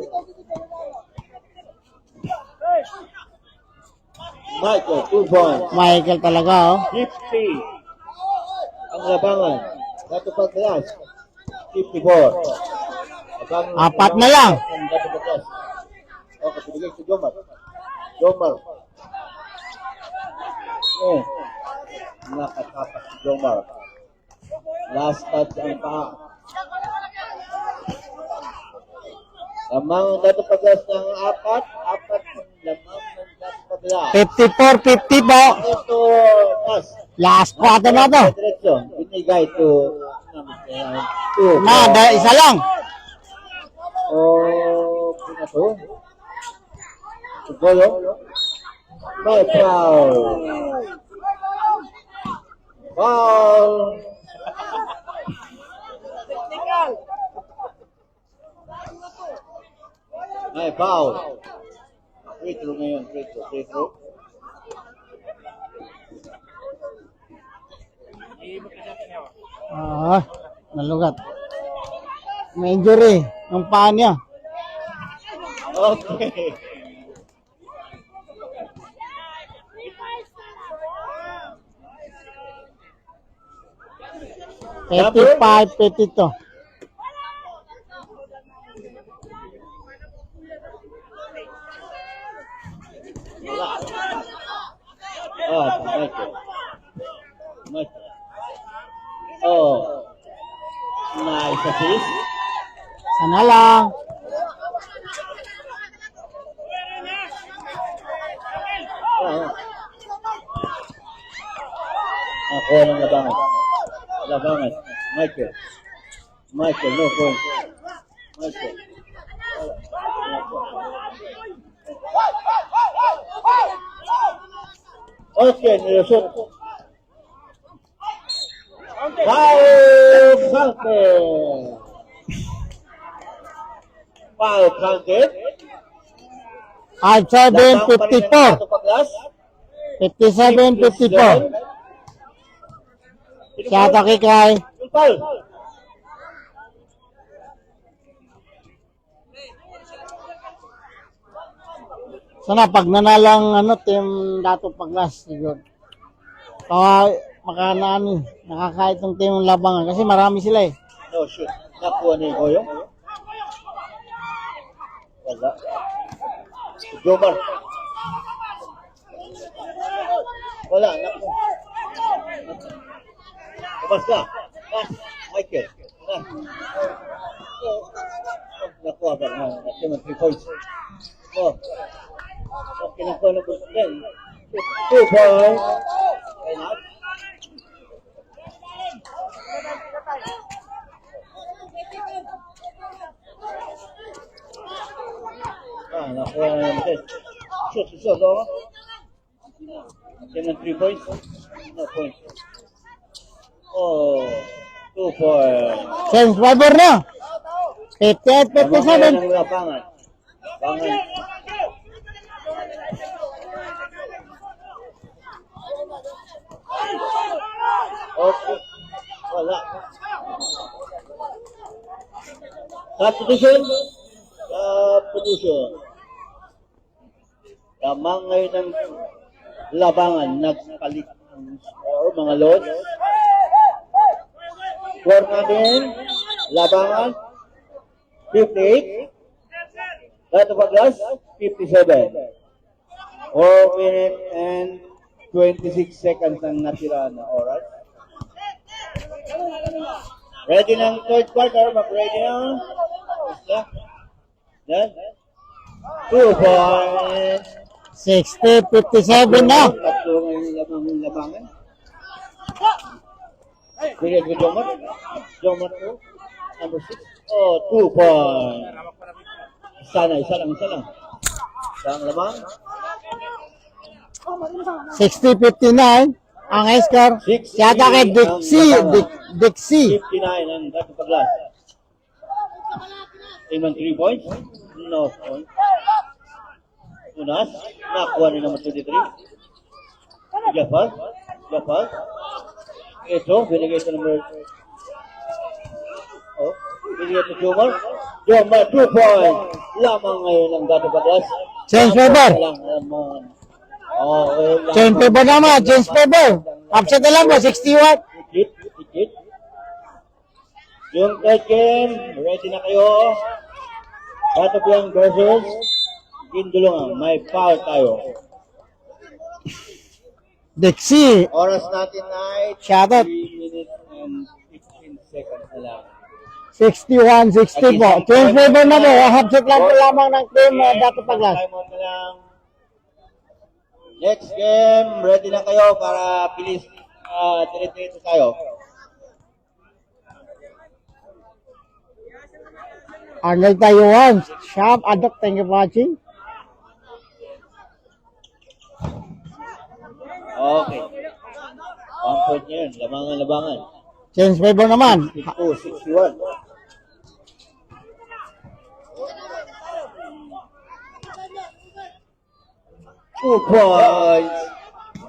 Michael, 2 points. Michael talaga, oh. 50. ang labangan. Dato Paglas, 54. Apat na lang. Ang Dato Paglas. Okay, pinigay si Jomar. Jomar. Nakatapak si Jomar. Last touch ang paa. Lamang ang Dato Paglas ng apat ang lamang ng Dato Paglas. 54-50 po. Ito, pass. Last quarter na to. Diretso, binigay to Isa lang. Pina to. Goyo. May foul. Foul. May foul. Free throw ngayon, free throw. Nalugat. May injury ng paa niya. Okay. Number 55-52. Michael. Oh. Nice assist. Sana lang. Ako ng labangan. Labangan. Michael. Michael, no point. Michael. Okay, nilusot. Foul counted. Foul counted. 57-54. 57-54. Shot kick kay Foul. sana pag nanalang team Dato Paglas siguro. Makanaan nakakait ng team ng Labangan kasi marami sila eh. No shoot. Nakuha ni Goyong. Wala. Jomar. Wala. Naku. Labas ka. Pass. Michael. Nakuha ba na? Nakuha 3 points. Oh. Okay, nakuha na po din. 2 points. Okay na. Nakuha na natin. Shoot, oh. Okay na 3 points. No points. Oh, 2 points. Sense fiber na. 58-57. Ng lapangan. Lapangan. Okay. Wala. Substitution. Lamang ngayon ng labangan. Nagpalit ng score, mga lods. Score natin. Labangan. 58. Dato Paglas. 57. 4 minutes and 26 seconds ang natira na oras. Ready ng third quarter, mag-ready na. Then, 2 points. 60-57 na. Tatlo ngayon labangan. Bigyan ko Jomar. Jomar po. Number 6. Oh, 2 points. Isa lang. Isang lamang. 60-59 ang score. Shot kay Dixie. 59 ang Dato Paglas. Team ng 3 points. No points. Unas. Nakuha ni naman 23. Gapal. Ito. Binigay ito number. Oh. Binigay ito Jomar. 2 points. Lamang ngayon ang Dato Paglas. Change paper. Oh, Change paper naman. Change paper. Upset na lang po. 61. Ikit Yung third game, ready na kayo? Batoplan versus Kindulungan. May foul tayo. Dixie. Oras natin ay Shoutout. 3 minutes and 15 seconds na lang. 61-60 po. Change favor na po. Half set lang po lamang ng team Dato Paglas. Timeout na lang. Next game, ready na kayo para bilis dire-diretso tayo. Arnold Taiwan. Shop. Adok. Thank you for watching. Okay. 1 point yun. Labangan. Change favor naman. 62-61. Two points.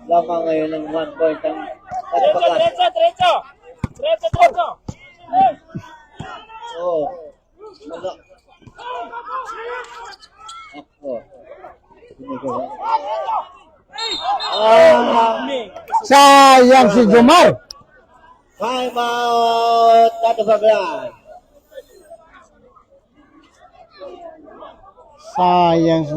Lamang ngayon ng 1 point ang Patapaklas. Diretso! Oh. Wala. Ako. Sayang si Jomar. Time out. Patapaklas. Sayang si...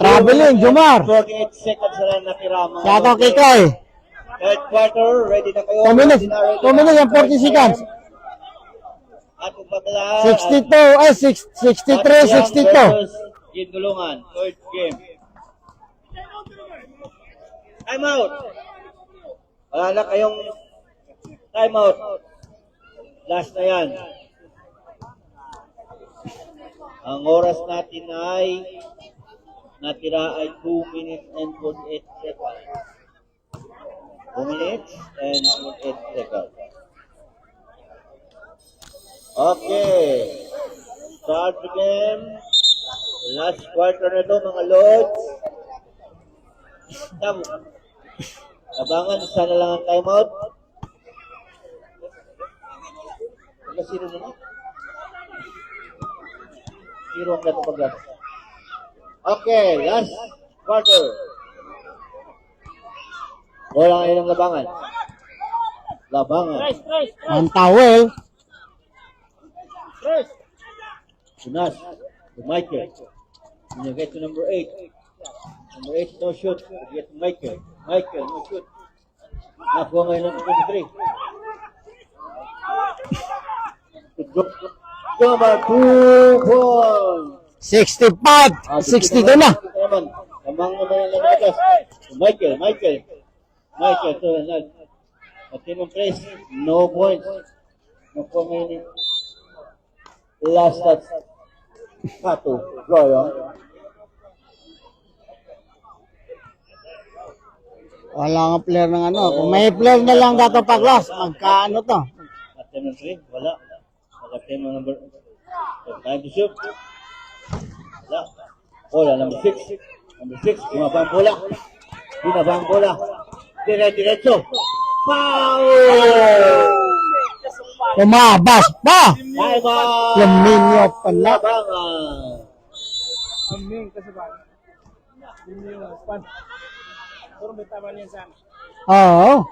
Traveling, Jomar. 48 seconds na lang natira. Mga Shoutout kay Kai. Third quarter, ready na kayo. 2 minutes. 2 minutes and 40 seconds. Patapaklas. 62, 63, 62. Gindulungan, third game. Time out. Wala na kayong time out. Last na yan. Ang oras natin ay natira ay 2 minutes and 48 seconds. 2 minutes and 48 seconds. Okay. Start the game. Last quarter na ito, mga Lords. Abangan, sana lang ang timeout. Ano, sino na na? Zero ang gato paglas. Okay, last quarter. Wala ngayon ang labangan. Ang towel. Sunas. To Michael. When you get to number 8. Number 8, no shoot. You get to Michael. Michael, no shoot. Nakuha ngayon ng 23. Number 2 points. 65, 62 na. Lamang naman ang lalagas. To Michael. Michael, to at team of place, no points. Nakuha ngayon ng last touch. Pato, Royo. Wala nga player ng ano. Kung may player na lang Dato Paglas, magkaano to? At team of 3, wala. Wala team of number. Time to shoot. Wala. Wala, number 6. Number 6, bumaba ang bola. Diretso. Foul! Tumabas pa. Time out! Laminyo pala. Labangan. Aming kasabay. Hindi yung pan. Puro may tama niyan sana. Oo.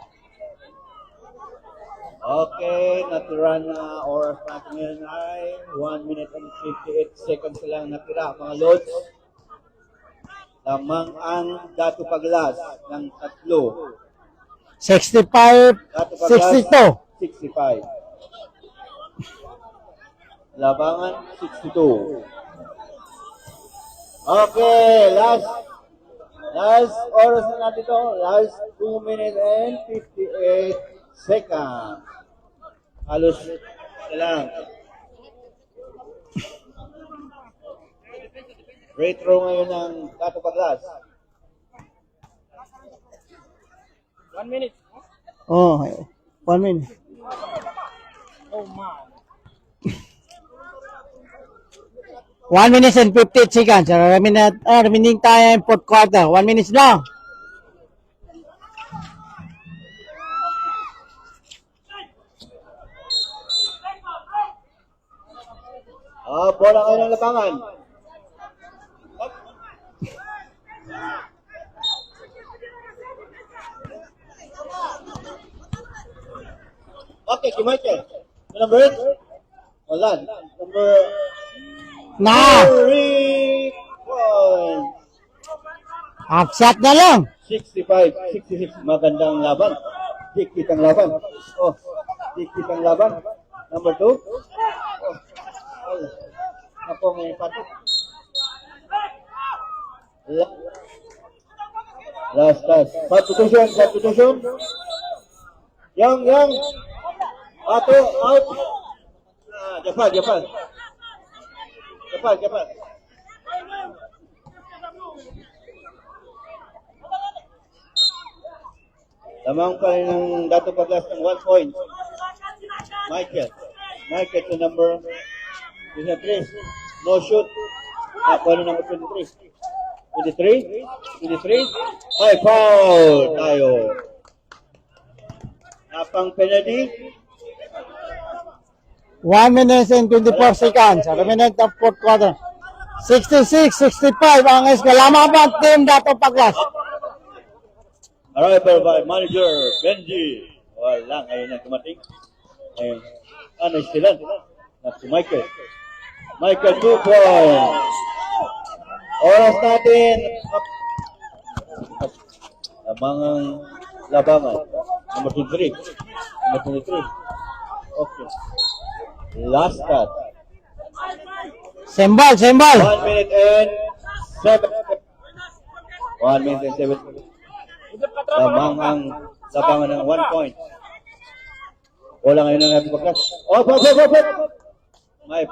Okay, natira na oras natin ngayon ay 1 minute and 58 seconds lang natira, mga Lods. Lamang ang Dato Paglas ng 3. 65, Dato Paglas, 62. 65. Labangan, 62. Okay, last oras na natin ito. Last 2 minutes and 58 seconds. Halos na lang. Retro ngayon ng Dato Paglas. 1 minute. Oh, 1 minute. Oh man. 1 minute and 58 seconds. Remaining time, 4th quarter. 1 minute lang. Bola ngayon ng labangan. Okay, kay Michael. Number 8? Wala. Number Na! 3 points. Half shot na lang. 65, 66. Magandang laban. Dikit ang laban. Oh, dikit ang laban. Number 2. Oh, ako may patok. Last touch. Substitution. Yang. Pato, out. Japan. Lamang pa rin ng Dato Paglas ng 1 point. Michael to number 23. No shoot. Ako na number 23. 23. Ay, foul tayo. Napang penalty. 1 minute and 24 seconds. Remaining ng fourth quarter. 66-65 ang SK. Lamang pa ang team Dato Paglas. Arrival by manager Benji. Wala, ngayon na tumating. Ngayon, ano sila? Na si Michael. Michael, 2 points. Oras natin. Labangan. Number 23. Okay. Last cut. Sembal. 1 minute and 7. 1 minute and 7. Labangan ng 1 point. Wala ngayon na natin pagkas. Oh. May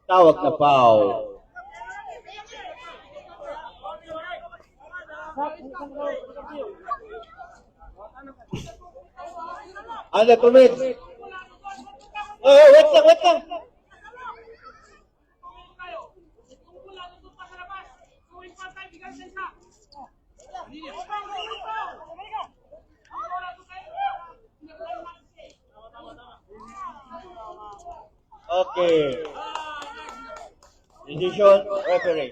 tawag na foul. Under 2 minutes. Oh, wait lang. Okay. Decision, referee.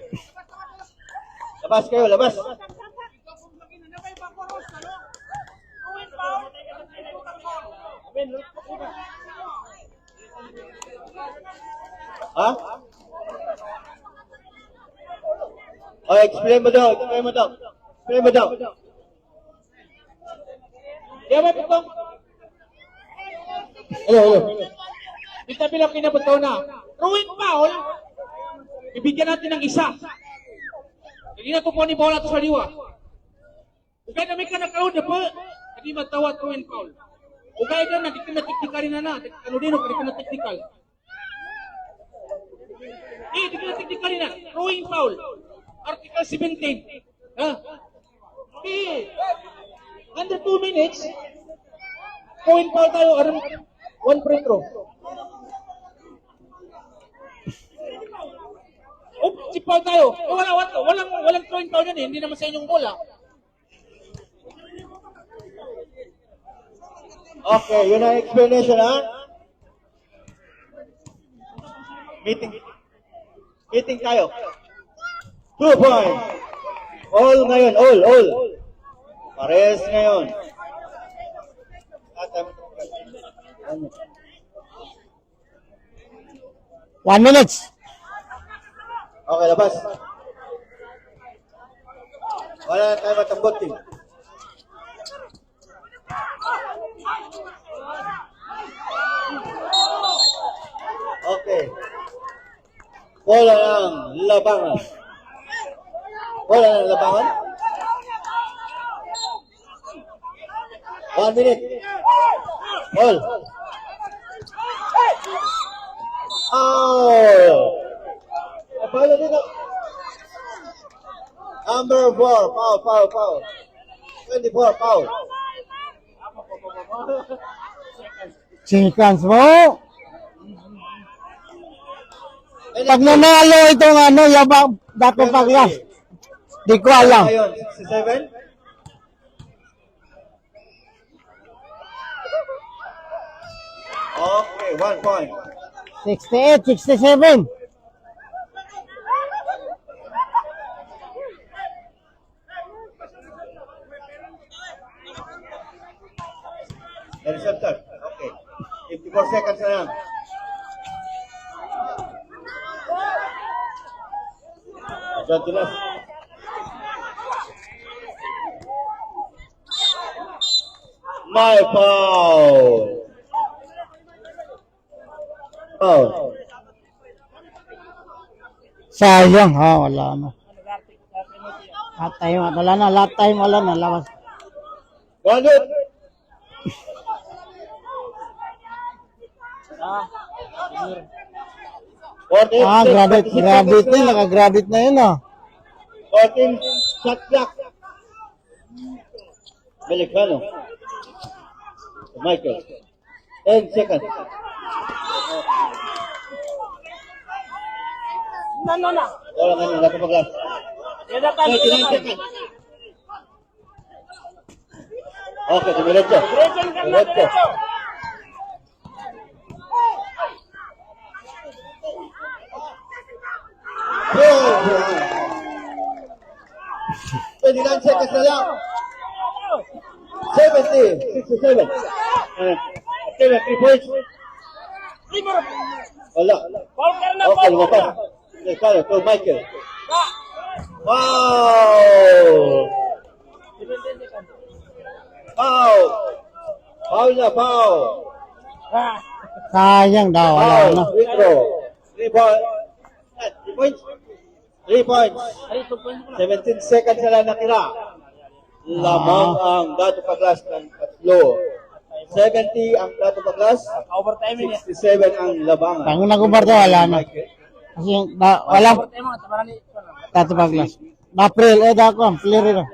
Labas kayo. Ha? Oh, explain mo daw. Kaya ba ito? Hello. Kita bilang kinabuto na. Ruin foul. Ibigyan natin ng isa. Hindi na kukuha ni bola to sa liwa. Kaya na may kanakaon na po. Hindi matawat ruin foul. Kaya na di ka na technical na na. Ano din o, di ka na technical. Di ka na technical na. Ruin foul. Article 17. Ha? Under 2 minutes, point foul tayo, 1 free throw. Si foul tayo. Walang point foul yan eh. Hindi naman sa inyong bola. Okay, yun ang explanation, ha? Meeting tayo. 2 points. All ngayon, all. Pares ngayon. 1 minute. Okay, labas. Wala na tayo matambot, team. Okay. Bola ng labangan. 1 minute. Ball. Foul dito. Number 4, foul. 24, foul. Seconds mo. Pag nanalo itong Yabang Dato Paglas. Di ko alam. Ngayon, 67. Okay, 1 point. 68, 67. There is a third. Okay. 54 seconds na lang. Gentiles. My foul. Foul. Sayang. Wala na. Last time, wala na. Lawas. Grounded. Graduate. Naka-graduate na yun, 14 shot clock. Belicano. Michael. 10 seconds. Wala nga nila kapaglas. 39 seconds. Okay, dumiretso. Diretso. Oh! 29 seconds na lang. 70, 67. Akila, 3 points. Wala. Okay, lumabas. Kaya, to Michael. Wow! Foul na, foul. Sayang daw. Wala Foul, na. free throw. 3 points. 3 points. 3 points. 17 seconds na lang natira. Lamang ang Dato Paglas ng tatlo. 70 ang Dato Paglas. 67 ang Labangan. Pag nag-ubar daw, wala na. Kasi wala. Tato Paglas. April, dako. Clear na.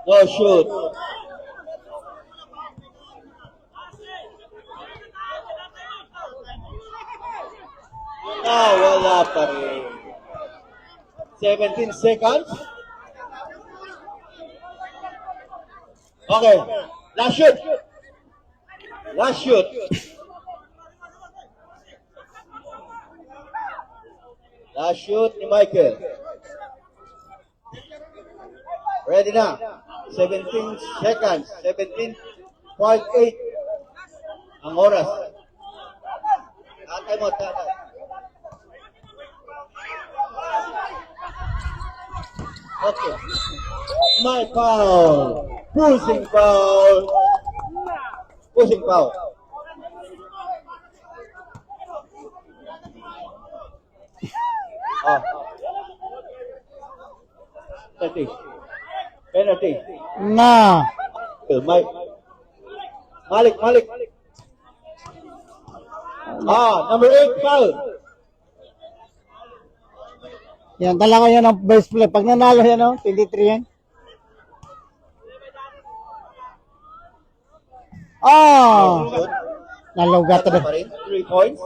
No shoot. Wala pa rin. 17 seconds. Okay. Last shoot. Last shoot. Last shoot ni Michael. Ready na. 17 seconds. 17.8 ang oras. Tatay mo, tatay. Okay. My foul. Pushing foul. Pushing foul. Ah. 30. Penalty. Na. Malik. Number 8 foul. Yan talaga yan ang best play. Pag nanalo yan, 23 yan. Nalugat na. 3 points.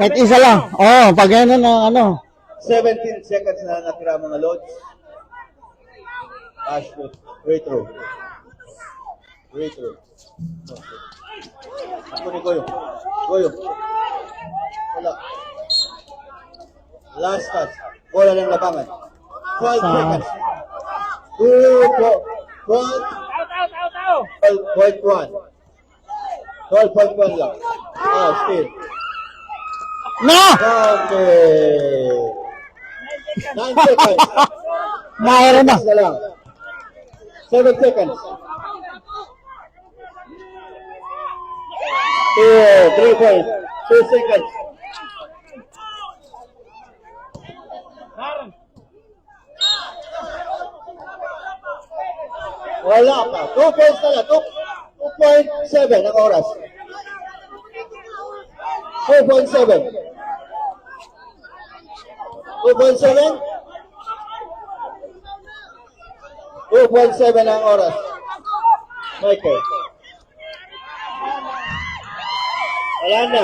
Kahit isa lang. Pag yan na, 17 seconds na natira mga loads. Last shoot. Free throw. Ako ni Goyo. Wala. Last touch. Bola ng Labangan. 12 seconds. 12.1. 12.1 lang. Still. na! Okay. 9 seconds. Mayroon na. Na lang. 7 seconds. 3 points. 2 seconds. Wala pa. 2 points na lang. 2.7 ang oras. 2.7. 2.7. 2.7 ang oras. Michael. Wala na.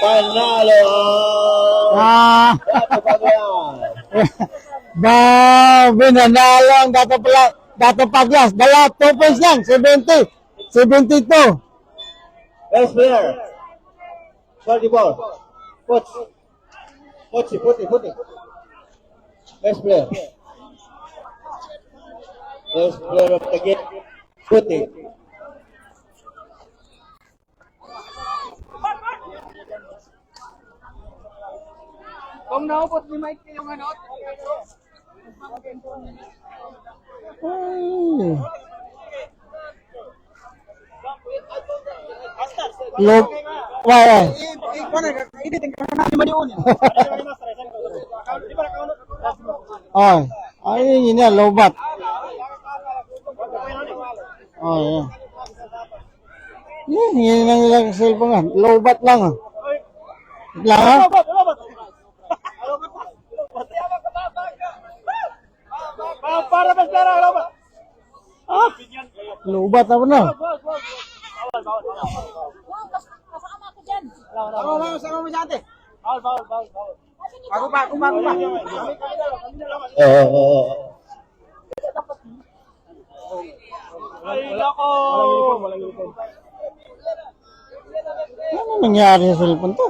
Panalo ang Binanalo ang Dato Paglas. Dala, 2 points lang. 70. 72. best player. 34. Puti. Best player. Best player of the game. Puti. Ang naubot ni Mike yung ano. Ay. Low. Why? Ay. Ay, yun yan. Low bat. Oh, yeah. Yun lang nilang cellphone nga. Low bat lang. Lang ha? Para ba sila ano ba? Ah, low bat ako na. Sama mo dyan. Bawal. Bago pa. Oo. Ay, nako. Ano nangyari sa cellphone to?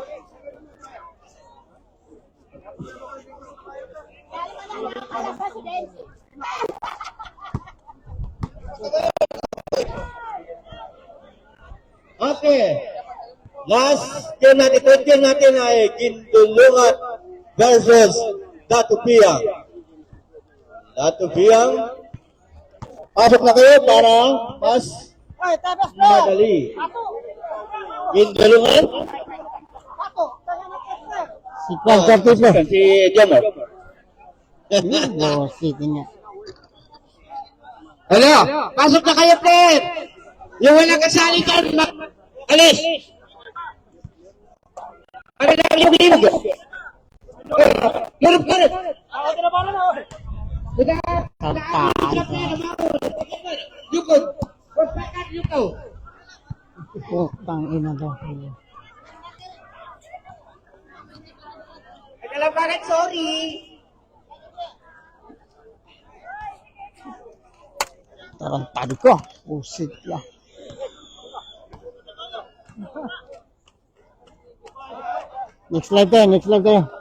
Okay. Last game natin, third game natin ay Gindulungan versus Datupiang. Datupiang, pasok na kayo para mas madali. Gindulungan, Si Kwan Cartito. si Jomar. Oh, city niya. Hello, pasok na kayo, Fred. Yung wala kasali dyan, alis. Ano lang yung libog? Lulog ka rin. Yukod. Yukod. Putang ina daw. Alam ka rin, sorry. Tarantado ko. Pusit lang. Next live tayo.